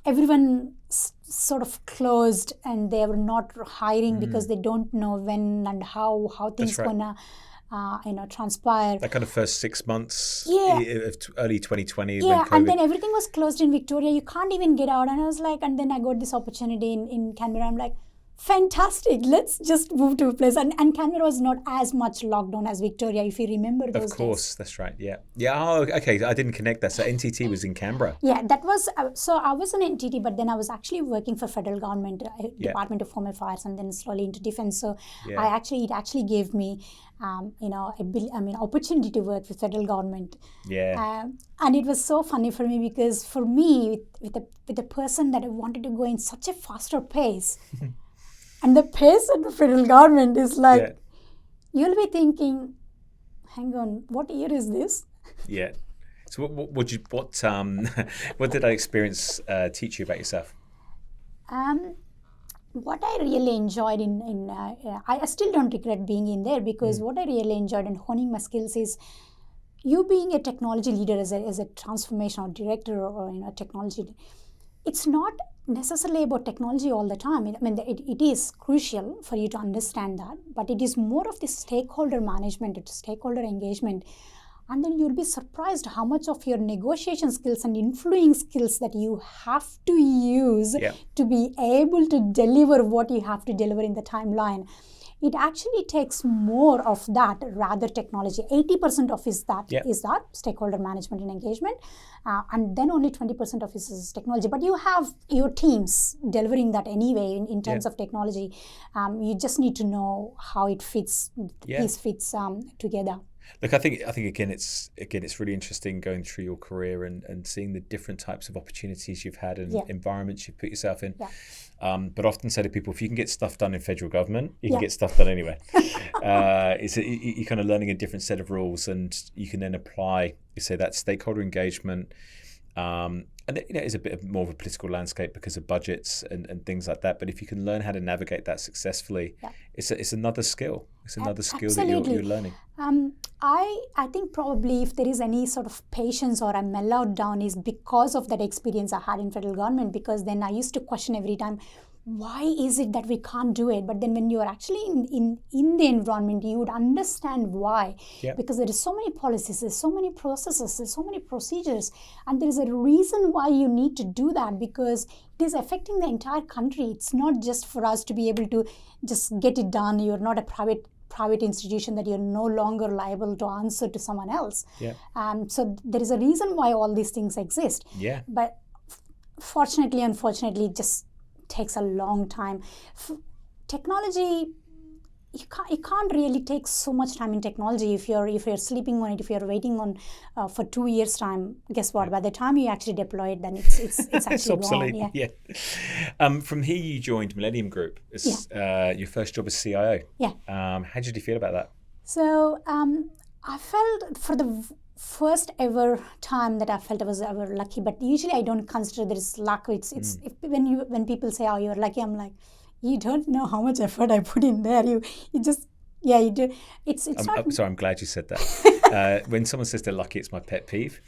everyone sort of closed and they were not hiring because they don't know when and how things gonna transpire. That kind of first 6 months of early 2020. Yeah, and then everything was closed in Victoria. You can't even get out. And I was like, and then I got this opportunity in Canberra. I'm like, fantastic, let's just move to a place. And Canberra was not as much locked down as Victoria, if you remember those days. Of course, that's right, yeah. Oh, okay, I didn't connect that. So NTT was in Canberra. Yeah, that was, so I was an NTT, but then I was actually working for federal government, Department of Home Affairs, and then slowly into defense. So it actually gave me, opportunity to work with federal government. Yeah. And it was so funny for me because for me, with the person that I wanted to go in such a faster pace, and the pace of the federal government is like, you'll be thinking, hang on, what year is this? Yeah. So what did that experience teach you about yourself? What I really enjoyed I still don't regret being in there, because what I really enjoyed in honing my skills is you being a technology leader as a transformational director or technology. It's not necessarily about technology all the time. It is crucial for you to understand that, but it is more of the stakeholder management, stakeholder engagement. And then you'll be surprised how much of your negotiation skills and influencing skills that you have to use to be able to deliver what you have to deliver in the timeline. It actually takes more of that rather technology. 80% of is that stakeholder management and engagement, and then only 20% of it is technology. But you have your teams delivering that anyway in terms of technology. You just need to know how it fits. Piece fits together. Look, I think again it's really interesting going through your career and seeing the different types of opportunities you've had and environments you've put yourself in. But often say to people, if you can get stuff done in federal government, you can get stuff done anywhere. You're kind of learning a different set of rules, and you can then apply, you say, that stakeholder engagement, and and it's a bit more of a political landscape because of budgets and things like that. But if you can learn how to navigate that successfully, it's another skill. It's another skill that you're learning. I think probably if there is any sort of patience or I'm mellowed down is because of that experience I had in federal government, because then I used to question every time, why is it that we can't do it? But then when you are actually in the environment, you would understand why. Because there is so many policies, there's so many processes, there's so many procedures, and there is a reason why you need to do that, because it is affecting the entire country. It's not just for us to be able to just get it done. You're not a private institution that you're no longer liable to answer to someone else. So there is a reason why all these things exist. But fortunately, unfortunately, it just takes a long time. Technology, you can't really take so much time in technology if you're sleeping on it, if you're waiting on for 2 years time. Guess what? By the time you actually deploy it, then it's actually it's obsolete. Gone. From here, you joined Millennium Group. Your first job as CIO. How did you feel about that? So I felt for the first ever time that I felt I was ever lucky, but usually I don't consider this luck. When people say, "Oh, you're lucky," I'm like, you don't know how much effort I put in there. You just you do. I'm glad you said that. When someone says they're lucky, it's my pet peeve.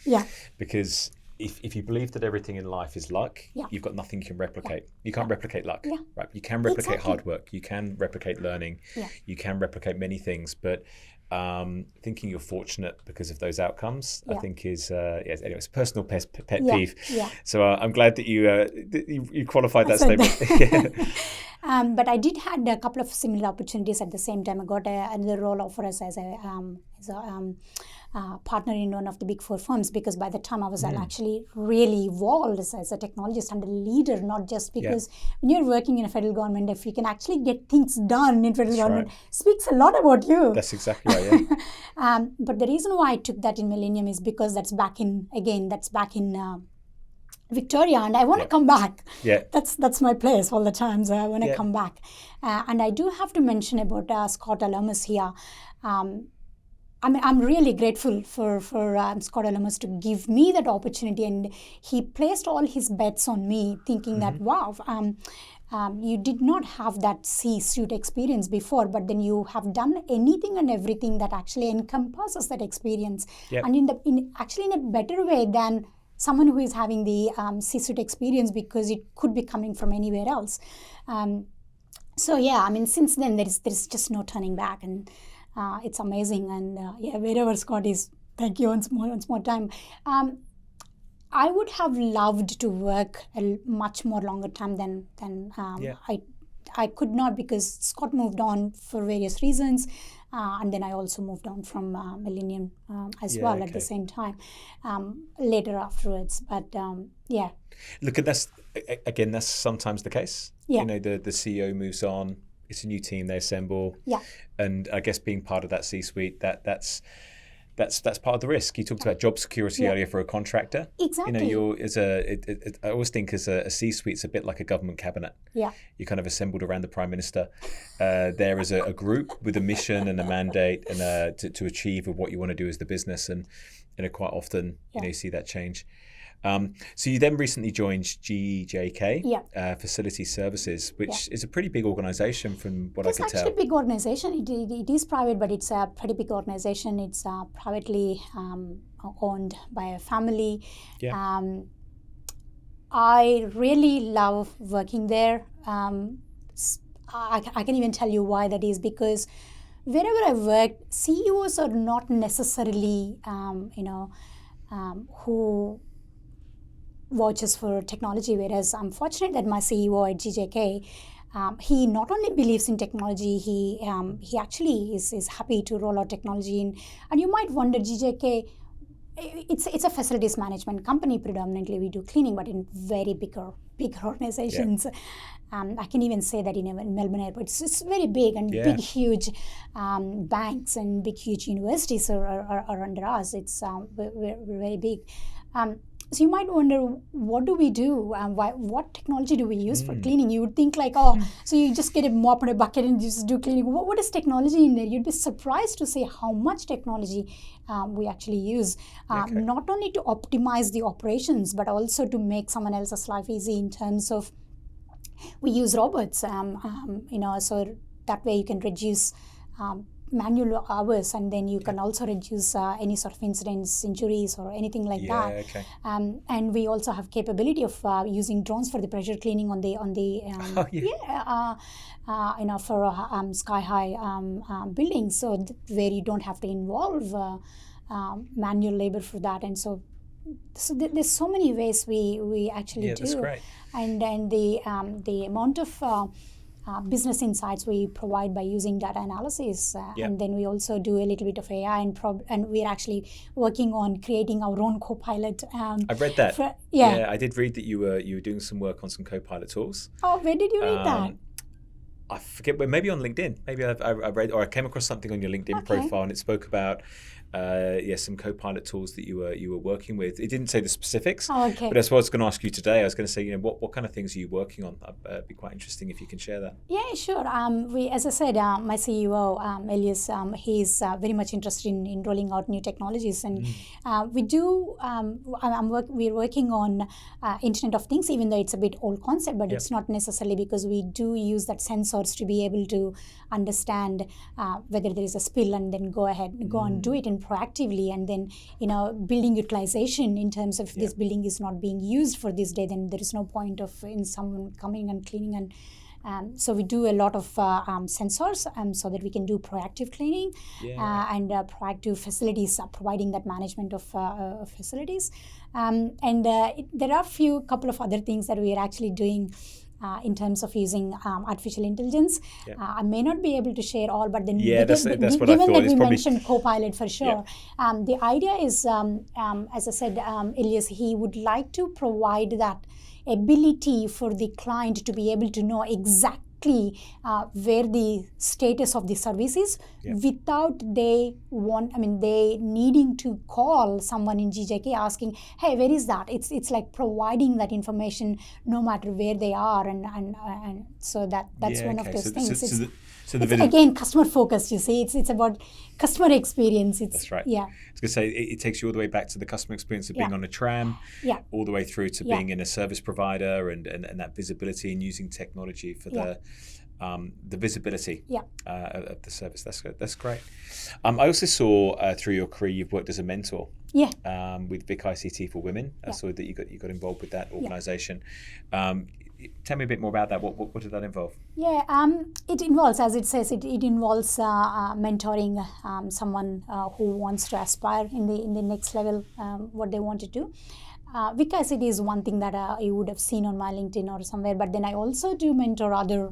Because if you believe that everything in life is luck, you've got nothing you can replicate. You can't replicate luck, right? You can replicate hard work. You can replicate learning. You can replicate many things, but thinking you're fortunate because of those outcomes, I think is anyway, it's a personal pet peeve. So I'm glad that you qualified that statement. But I did had a couple of similar opportunities at the same time. I got another role offer as a partner in one of the big four firms, because by the time I was actually really evolved as a technologist and a leader, not just because when you're working in a federal government, if you can actually get things done in federal government, speaks a lot about you. That's exactly right, but the reason why I took that in Millennium is because that's back in Victoria, and I want to come back. That's my place all the time, so I want to come back. And I do have to mention about Scott Almus here. I'm really grateful for Scott Almus to give me that opportunity, and he placed all his bets on me, thinking that, wow, you did not have that C-suite experience before, but then you have done anything and everything that actually encompasses that experience, and in a better way than someone who is having the C-suite experience, because it could be coming from anywhere else. Since then there's just no turning back, and it's amazing. And wherever Scott is, thank you once more time. I would have loved to work a much more longer time than I could not, because Scott moved on for various reasons. And then I also moved on from Millennium as well at the same time, later afterwards. But Look, and that's sometimes the case. You know, the CEO moves on. It's a new team they assemble. And I guess being part of that C-suite, that's part of the risk. You talked about job security earlier for a contractor. Exactly. You know, I always think as a C-suite's a bit like a government cabinet. You're kind of assembled around the Prime Minister. There is a group with a mission and a mandate and to achieve what you want to do as the business, and quite often you see that change. So you then recently joined GJK Facility Services, which is a pretty big organization from what I could tell. It's actually a big organization. It is private, but it's a pretty big organization. It's privately owned by a family. I really love working there. I can even tell you why that is, because wherever I worked, CEOs are not necessarily, who watches for technology, whereas I'm fortunate that my CEO at GJK, he not only believes in technology, he actually is happy to roll out technology in. And you might wonder, GJK, it's a facilities management company. Predominantly we do cleaning, but in very bigger organizations. I can even say that in Melbourne Airport, it's very big, and big, huge banks and big, huge universities are under us. We're very big. So you might wonder, what do we do? What technology do we use for cleaning? You would think like, so you just get a mop and a bucket and just do cleaning. What is technology in there? You'd be surprised to see how much technology we actually use, not only to optimize the operations, but also to make someone else's life easy in terms of, we use robots, so that way you can reduce manual hours, and then you can also reduce any sort of incidents, injuries, or anything like that. Okay. And we also have capability of using drones for the pressure cleaning on the for sky high buildings, so where you don't have to involve manual labor for that. And so there's so many ways we actually do. That's great. And then the amount of business insights we provide by using data analysis, and then we also do a little bit of AI, and we're actually working on creating our own Copilot. I've read that. I did read that you were doing some work on some Copilot tools. Oh, where did you read that? I forget, but maybe on LinkedIn. Maybe I read, or I came across something on your LinkedIn profile, and it spoke about some Copilot tools that you were working with. It didn't say the specifics, but that's what I was going to ask you today. I was going to say, what kind of things are you working on? It'd be quite interesting if you can share that. Yeah, sure. As I said, my CEO, Elias, he's very much interested in rolling out new technologies, and we do. We're working on Internet of Things, even though it's a bit old concept, but it's not necessarily, because we do use that sensors to be able to understand whether there is a spill, and then go and do it proactively, and then building utilization in terms of, if this building is not being used for this day, then there is no point of someone coming and cleaning. And so we do a lot of sensors so that we can do proactive cleaning and proactive facilities, providing that management of facilities. There are a couple of other things that we are actually doing in terms of using artificial intelligence. I may not be able to share all, but then that's what I thought. Given that we mentioned Copilot for sure, the idea is, as I said, Elias, he would like to provide that ability for the client to be able to know exactly where the status of the service is, without they needing to call someone in GJK asking, hey, where is that? It's like providing that information no matter where they are, and so that's one of those things. It's again customer focused. You see, it's about customer experience. That's right. Yeah. I was going to say, it takes you all the way back to the customer experience of being on a tram, all the way through to being in a service provider, and that visibility, and using technology for the visibility of the service. That's good. That's great. I also saw through your career you've worked as a mentor. With Vic ICT for Women. I saw that you got involved with that organisation. Tell me a bit more about that. What did that involve? It involves, as it says, it involves mentoring someone who wants to aspire in the next level, what they want to do. Because it is one thing that you would have seen on my LinkedIn or somewhere, but then I also do mentor other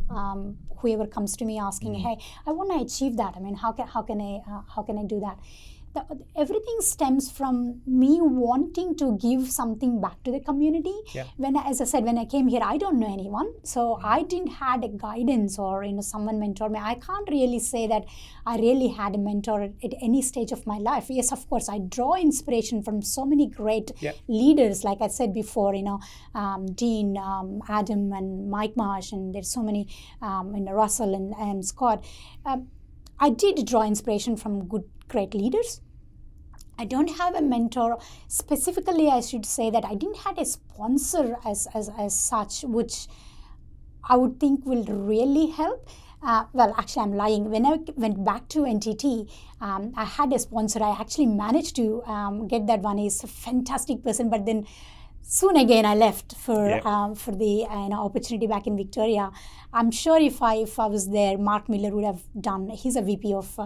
whoever comes to me asking, hey, I want to achieve that. I mean, how can I do that? Everything stems from me wanting to give something back to the community. As I said, when I came here, I don't know anyone, so I didn't had a guidance or someone mentor me. I can't really say that I really had a mentor at any stage of my life. Yes, of course, I draw inspiration from so many great leaders, like I said before, Dean, Adam, and Mike Marsh, and there's so many, Russell and Scott. I did draw inspiration from great leaders. I don't have a mentor. Specifically, I should say that I didn't have a sponsor as such, which I would think will really help. Well, actually, I'm lying. When I went back to NTT, I had a sponsor. I actually managed to get that one. He's a fantastic person, but then soon again I left for the opportunity back in Victoria. I'm sure if I was there, Mark Miller would have done. He's a VP of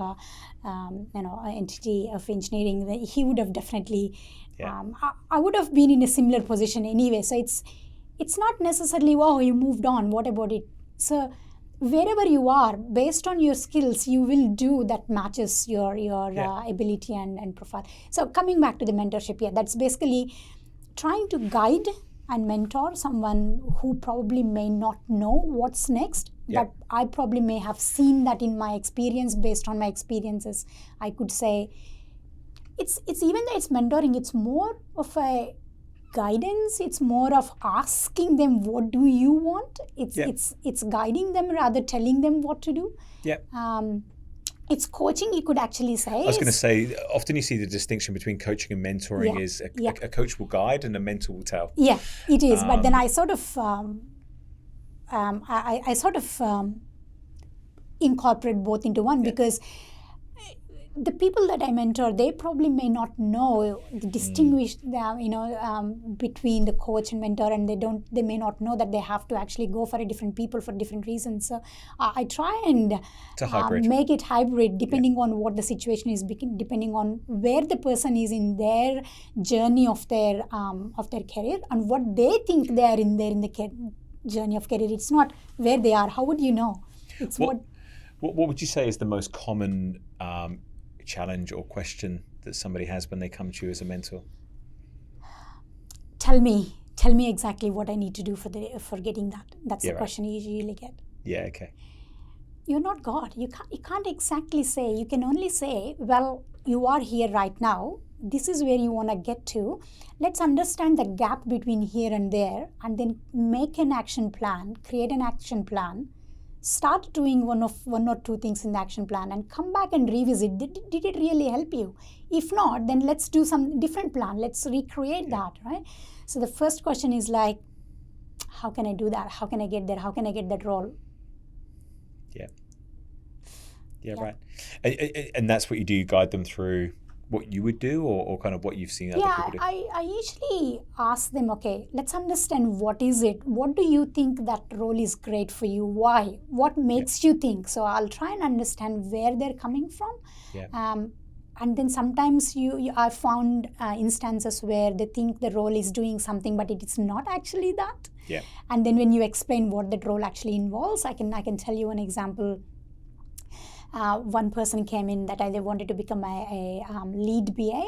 entity of engineering. He would have definitely. I would have been in a similar position anyway. So it's not necessarily, wow, you moved on. What about it? So wherever you are, based on your skills, you will do that matches your ability and profile. So coming back to the mentorship, that's basically trying to guide and mentor someone who probably may not know what's next, but I probably may have seen that in my experience. Based on my experiences, I could say it's even though it's mentoring, it's more of a guidance. It's more of asking them, what do you want? It's guiding them rather telling them what to do. It's coaching, you could actually say. I was going to say, often you see the distinction between coaching and mentoring is a coach will guide and a mentor will tell. Yeah, it is. But then I sort of incorporate both into one, because the people that I mentor, they probably may not know the distinguish between the coach and mentor, and they may not know that they have to actually go for a different people for different reasons. So I try and make it hybrid, depending on what the situation is, depending on where the person is in their journey of their career and what they think they are in the journey of career. It's not where they are. How would you know? It's what would you say is the most common challenge or question that somebody has when they come to you as a mentor? Tell me exactly what I need to do for getting that. That's the question you usually get. Yeah, okay. You're not God. You can't exactly say. You can only say, well, you are here right now. This is where you want to get to. Let's understand the gap between here and there, and then make an action plan, create an action plan. Start doing one or two things in the action plan and come back and revisit. Did it really help you? If not, then let's do some different plan. Let's recreate that, right? So the first question is like, how can I do that? How can I get there? How can I get that role? Yeah, right. And that's what you do. You guide them through what you would do, or kind of what you've seen other people do? I usually ask them, okay, let's understand what is it. What do you think that role is great for you? Why? What makes you think? So I'll try and understand where they're coming from. And then sometimes I found instances where they think the role is doing something, but it is not actually that. And then when you explain what that role actually involves, I can tell you an example. One person came in that they wanted to become a lead BA,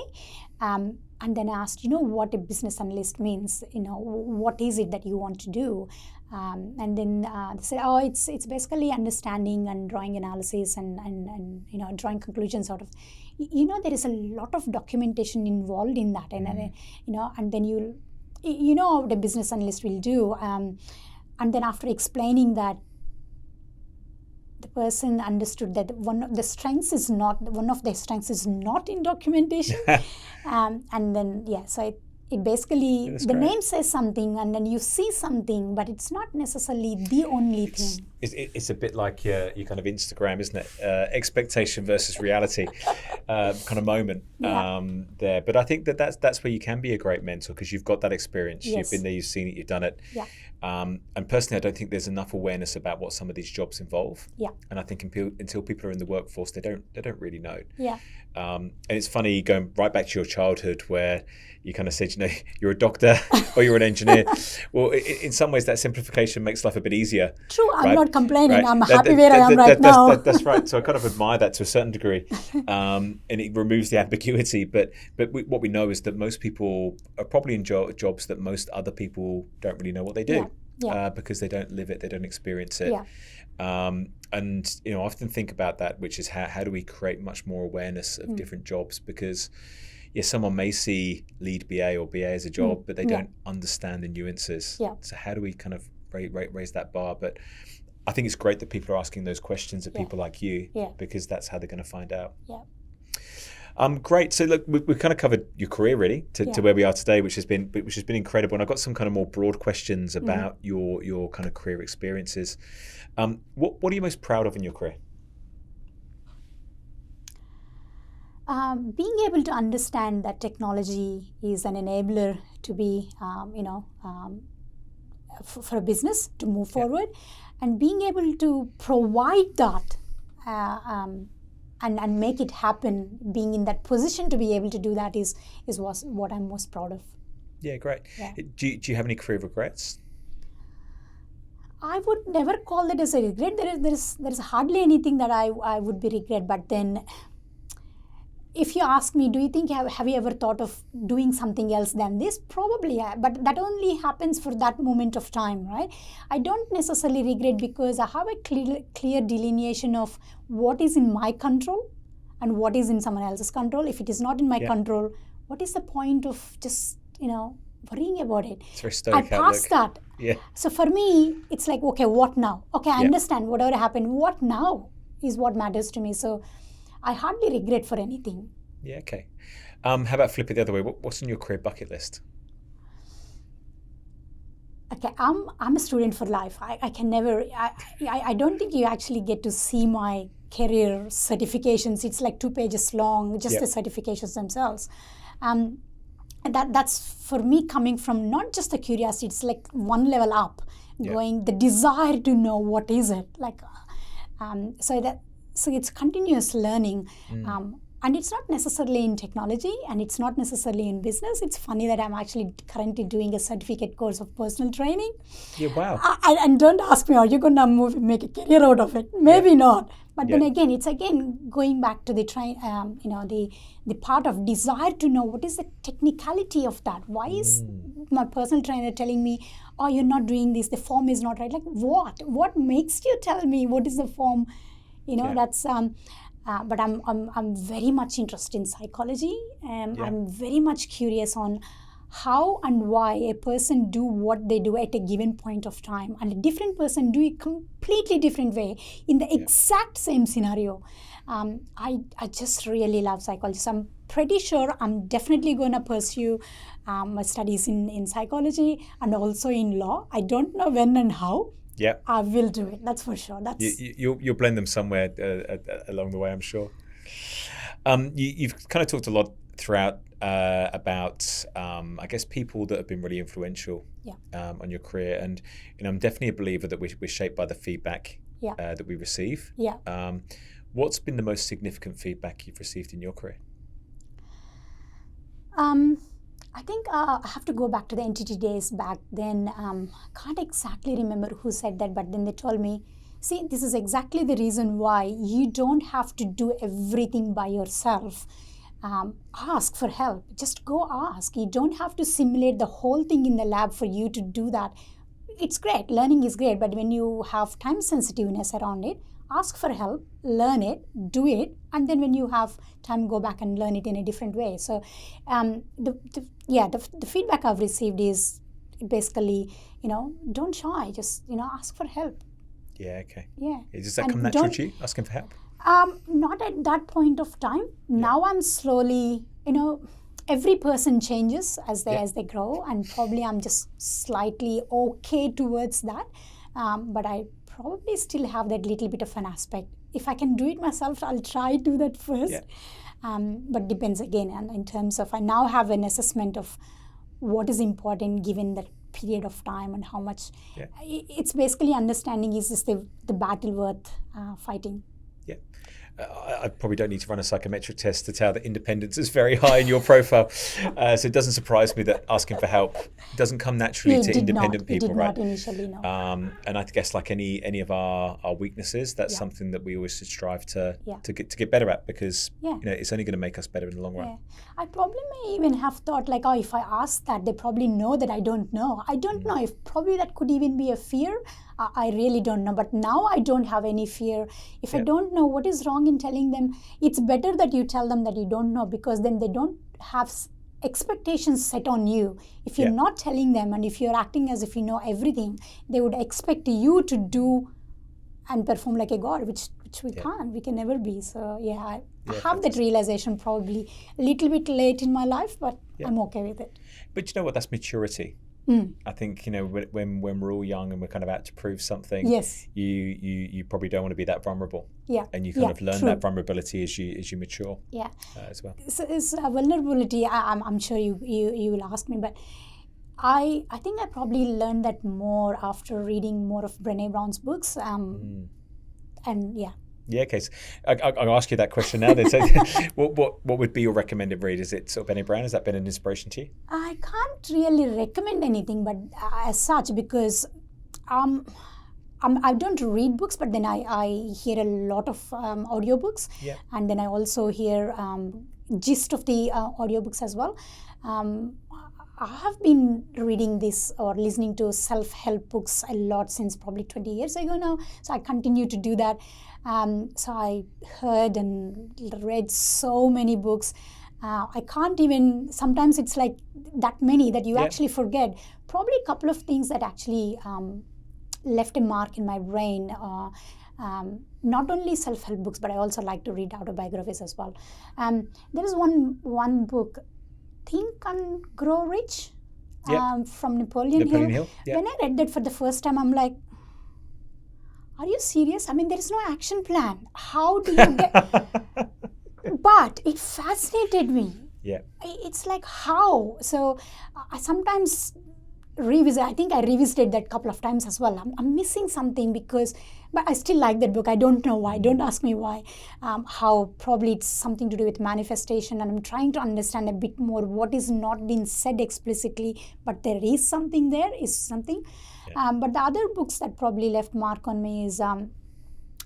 and then asked, what a business analyst means. What is it that you want to do? And then they said, it's basically understanding and drawing analysis and drawing conclusions out of. There is a lot of documentation involved in that, and and then what a business analyst will do, and then after explaining that, the person understood that one of their strengths is not in documentation. And then so it basically the name says something, and then you see something, but it's not necessarily the only thing. It's a bit like your kind of Instagram, isn't it? Expectation versus reality kind of moment there. But I think that's where you can be a great mentor, because you've got that experience. You've been there, you've seen it, you've done it. And personally, I don't think there's enough awareness about what some of these jobs involve. And I think until people are in the workforce, they don't really know. And it's funny, going right back to your childhood, where you kind of said, you're a doctor or you're an engineer. Well, in some ways, that simplification makes life a bit easier. True, I'm not complaining. I'm happy where I am right now. That's right. So I kind of admire that to a certain degree, and it removes the ambiguity. But what we know is that most people are probably in jobs that most other people don't really know what they do, because they don't live it, they don't experience it. And I often think about that, which is how do we create much more awareness of different jobs, because someone may see lead BA or BA as a job, but they don't understand the nuances. So how do we kind of raise that bar? But I think it's great that people are asking those questions of people like you, because that's how they're going to find out. Great. So look, we've kind of covered your career really to where we are today, which has been incredible. And I've got some kind of more broad questions about your kind of career experiences. What are you most proud of in your career? Being able to understand that technology is an enabler to be, for a business to move forward, and being able to provide that and make it happen, being in that position to be able to do that is what I'm most proud of. Yeah, great. Do you have any career regrets? I would never call that as a regret. There is hardly anything that I would be regret, but then. If you ask me, do you think have you ever thought of doing something else than this? Probably, but that only happens for that moment of time, right? I don't necessarily regret, because I have a clear delineation of what is in my control and what is in someone else's control. If it is not in my control, what is the point of just worrying about it. It's very stoic I passed that. Yeah. So for me, it's like, okay, what now? Okay, I understand whatever happened. What now is what matters to me. So I hardly regret for anything. Yeah, okay. How about flip it the other way? What's on your career bucket list? Okay, I'm a student for life. I can never, I don't think you actually get to see my career certifications. It's like 2 pages long, just the certifications themselves. And that's for me coming from not just the curiosity, it's like one level up, going the desire to know what is it. Like, so it's continuous learning. And it's not necessarily in technology and it's not necessarily in business. It's funny that I'm actually currently doing a certificate course of personal training. Yeah, wow. And don't ask me, are you going to make a career out of it? Maybe not. But then again, it's again going back to the the part of desire to know what is the technicality of that. Why is my personal trainer telling me, oh, you're not doing this, the form is not right? Like what? What makes you tell me what is the form? That's... but I'm very much interested in psychology, and I'm very much curious on how and why a person do what they do at a given point of time, and a different person do it completely different way in the exact same scenario. I just really love psychology. So I'm pretty sure I'm definitely going to pursue my studies in psychology and also in law. I don't know when and how. Yeah, I will do it. That's for sure. You'll blend them somewhere along the way, I'm sure. You've kind of talked a lot throughout about, I guess, people that have been really influential on your career, and I'm definitely a believer that we're shaped by the feedback that we receive. Yeah. What's been the most significant feedback you've received in your career? I think I have to go back to the entity days back then. Can't exactly remember who said that, but then they told me, see, this is exactly the reason why you don't have to do everything by yourself. Ask for help. Just go ask. You don't have to simulate the whole thing in the lab for you to do that. It's great. Learning is great, but when you have time sensitiveness around it, ask for help, learn it, do it, and then when you have time, go back and learn it in a different way. So the feedback I've received is basically, don't shy, just, ask for help. Yeah, okay. Yeah. Does that come natural to you, asking for help? Not at that point of time. Now I'm slowly, every person changes as they grow, and probably I'm just slightly okay towards that. But I probably still have that little bit of an aspect. If I can do it myself, I'll try to do that first. Yeah. But depends again, and in terms of, I now have an assessment of what is important given that period of time and how much. Yeah. It's basically understanding, is this the battle worth fighting? Yeah. I probably don't need to run a psychometric test to tell that independence is very high in your profile. So it doesn't surprise me that asking for help doesn't come naturally to independent people, right? It did not initially, no. And I guess like any of our weaknesses, that's something that we always should strive to get better at, because it's only going to make us better in the long run. Yeah. I probably may even have thought like, if I ask that, they probably know that I don't know. I don't know if probably that could even be a fear. I really don't know. But now I don't have any fear. If I don't know what is wrong in telling them, it's better that you tell them that you don't know, because then they don't have expectations set on you. If you're not telling them, and if you're acting as if you know everything, they would expect you to do and perform like a god, which we can't. We can never be. So I have that realization probably a little bit late in my life, but I'm okay with it. But you know what? That's maturity. I think when we're all young and we're kind of out to prove something, you probably don't want to be that vulnerable. Yeah, and you kind of learn that vulnerability as you mature. Yeah, as well. So is vulnerability. I'm sure you will ask me, but I think I probably learned that more after reading more of Brené Brown's books. And Yeah, okay. So I'll ask you that question now then. So what would be your recommended read? Is it sort of Brené Brown? Has that been an inspiration to you? I can't really recommend anything, but as such, because I don't read books, but then I hear a lot of audiobooks. Yeah. And then I also hear gist of the audiobooks as well. I have been reading this or listening to self-help books a lot since probably 20 years ago now. So I continue to do that. So I heard and read so many books. I can't even, sometimes it's like that many that you actually forget. Probably a couple of things that actually left a mark in my brain. Not only self-help books, but I also like to read autobiographies as well. There is one book, Think and Grow Rich, from Napoleon Hill. Yeah. When I read that for the first time, I'm like, are you serious? I mean, there is no action plan. How do you get... But it fascinated me. Yeah. It's like, how? So I sometimes revisit. I think I revisited that a couple of times as well. I'm missing something but I still like that book. I don't know why. Don't ask me why. How probably it's something to do with manifestation, and I'm trying to understand a bit more what is not being said explicitly, but there is something there, Yeah. But the other books that probably left mark on me is,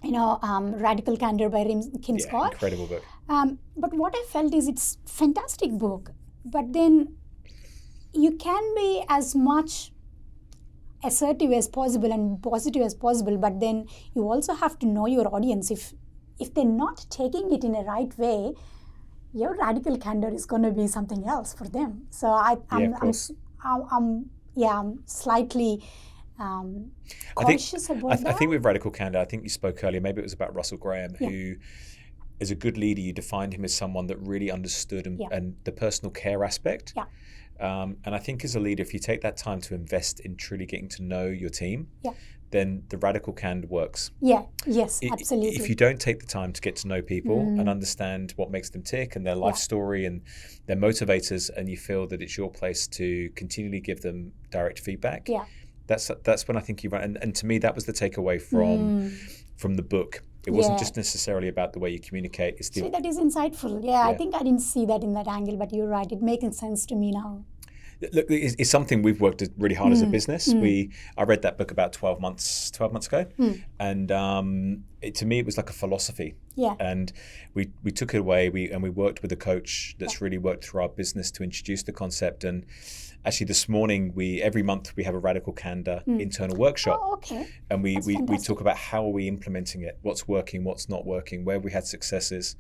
Radical Candor by Kim Scott. Incredible book. But what I felt is it's a fantastic book, but then you can be as much assertive as possible and positive as possible, but then you also have to know your audience. If they're not taking it in a right way, your radical candor is going to be something else for them. So I'm slightly cautious about that. I think with radical candor, I think you spoke earlier, maybe it was about Russell Graham, who as a good leader, you defined him as someone that really understood and the personal care aspect. Yeah. And I think as a leader, if you take that time to invest in truly getting to know your team, then the radical candor works. Yeah, yes, absolutely. If you don't take the time to get to know people and understand what makes them tick and their life story and their motivators, and you feel that it's your place to continually give them direct feedback, that's when I think you run. And to me, that was the takeaway from the book. It wasn't just necessarily about the way you communicate. See, that is insightful. Yeah, I think I didn't see that in that angle, but you're right. It makes sense to me now. Look, it's something we've worked really hard as a business. I read that book about 12 months ago, and to me it was like a philosophy. Yeah. And we took it away. We worked with a coach that's really worked through our business to introduce the concept. And actually, this morning every month we have a Radical Candor internal workshop. Oh, okay. And we talk about how are we implementing it, what's working, what's not working, where we had successes,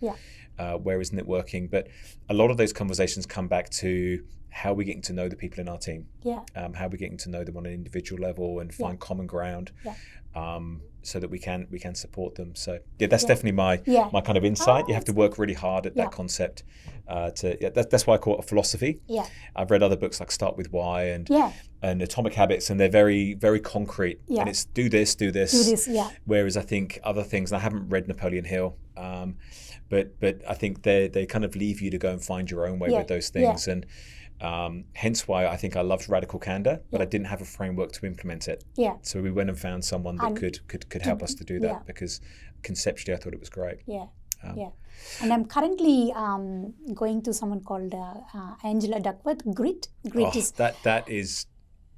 where isn't it working. But a lot of those conversations come back to how are we getting to know the people in our team? How are we getting to know them on an individual level and find common ground, so that we can support them. So that's definitely my kind of insight. You have to work really hard at that concept. That's why I call it a philosophy. I've read other books like Start With Why and Atomic Habits, and they're very, very concrete. And it's do this. Whereas I think other things, and I haven't read Napoleon Hill, but I think they kind of leave you to go and find your own way with those things. And hence why I think I loved Radical Candor, but I didn't have a framework to implement it. So we went and found someone that could help us to do that, because conceptually I thought it was great. And I'm currently going to someone called Angela Duckworth. Grit is that is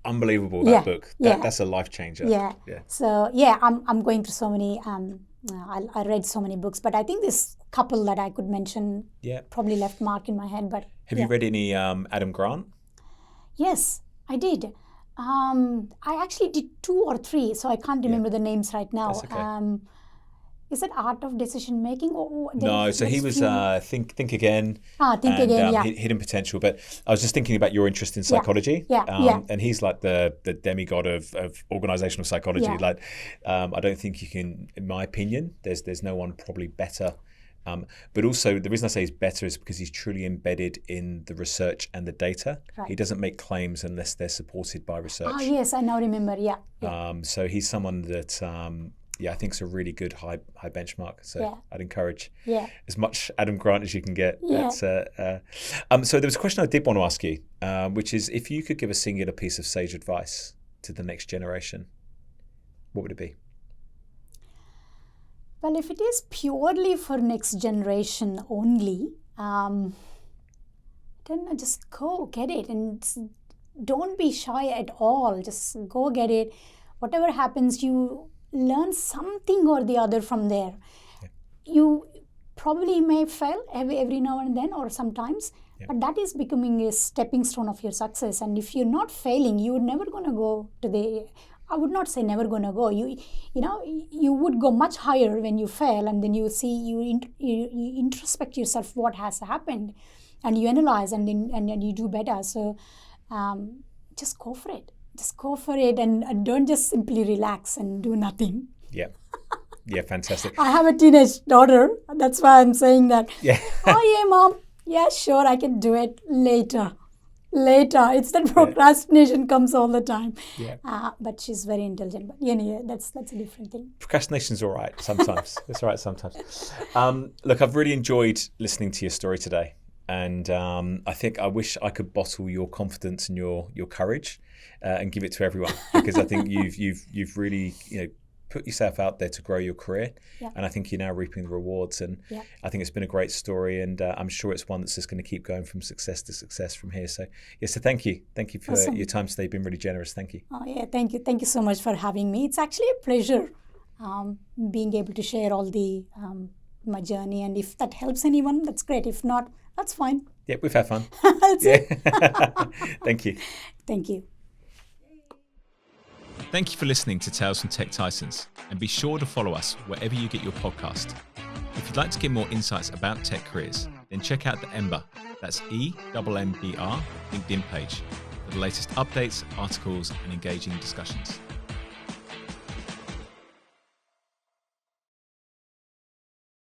unbelievable. That book. That's a life changer. So I'm going through so many. I read so many books, but I think this couple that I could mention probably left mark in my head. But have you read any Adam Grant? Yes, I did. I actually did 2 or 3, so I can't remember the names right now. That's okay. Is it Art of Decision Making? No, so he was Think Again. Think Again, Hidden Potential. But I was just thinking about your interest in psychology. And he's like the demigod of organizational psychology. Like, I don't think you can, in my opinion, there's no one probably better. But also, the reason I say he's better is because he's truly embedded in the research and the data. He doesn't make claims unless they're supported by research. Yes, I now remember. So he's someone that I think is a really good high benchmark. So I'd encourage as much Adam Grant as you can get. So there was a question I did want to ask you, which is, if you could give a singular piece of sage advice to the next generation, what would it be? Well, if it is purely for next generation only, then just go get it, and don't be shy at all. Just go get it. Whatever happens, you learn something or the other from there. You probably may fail every now and then or sometimes, but that is becoming a stepping stone of your success. And if you're not failing, you're never going to go to the... I would not say never going to go. You would go much higher when you fail, and then you see, you introspect yourself what has happened. and you analyze and you do better. So just go for it. Just go for it and don't just simply relax and do nothing. Yeah. Yeah, fantastic. I have a teenage daughter. That's why I'm saying that. Yeah. Oh, yeah, Mom. Yeah, sure, I can do it later. It's that procrastination comes all the time. Yeah. But she's very intelligent. But yeah, that's a different thing. Procrastination's all right sometimes. It's all right sometimes. Look, I've really enjoyed listening to your story today. And I wish I could bottle your confidence and your courage and give it to everyone, because I think you've really, put yourself out there to grow your career, and I think you're now reaping the rewards, and I think it's been a great story, and I'm sure it's one that's just going to keep going from success to success from here. So so thank you for your time today. You've been really generous. Thank you. Oh yeah, thank you so much for having me. It's actually a pleasure being able to share all the my journey, and if that helps anyone, that's great. If not, that's fine. Yeah, we've had fun. That's it. Thank you. Thank you. Thank you for listening to Tales from Tech Titans, and be sure to follow us wherever you get your podcast. If you'd like to get more insights about tech careers, then check out the Emmbr, that's EMMBR LinkedIn page for the latest updates, articles, and engaging discussions.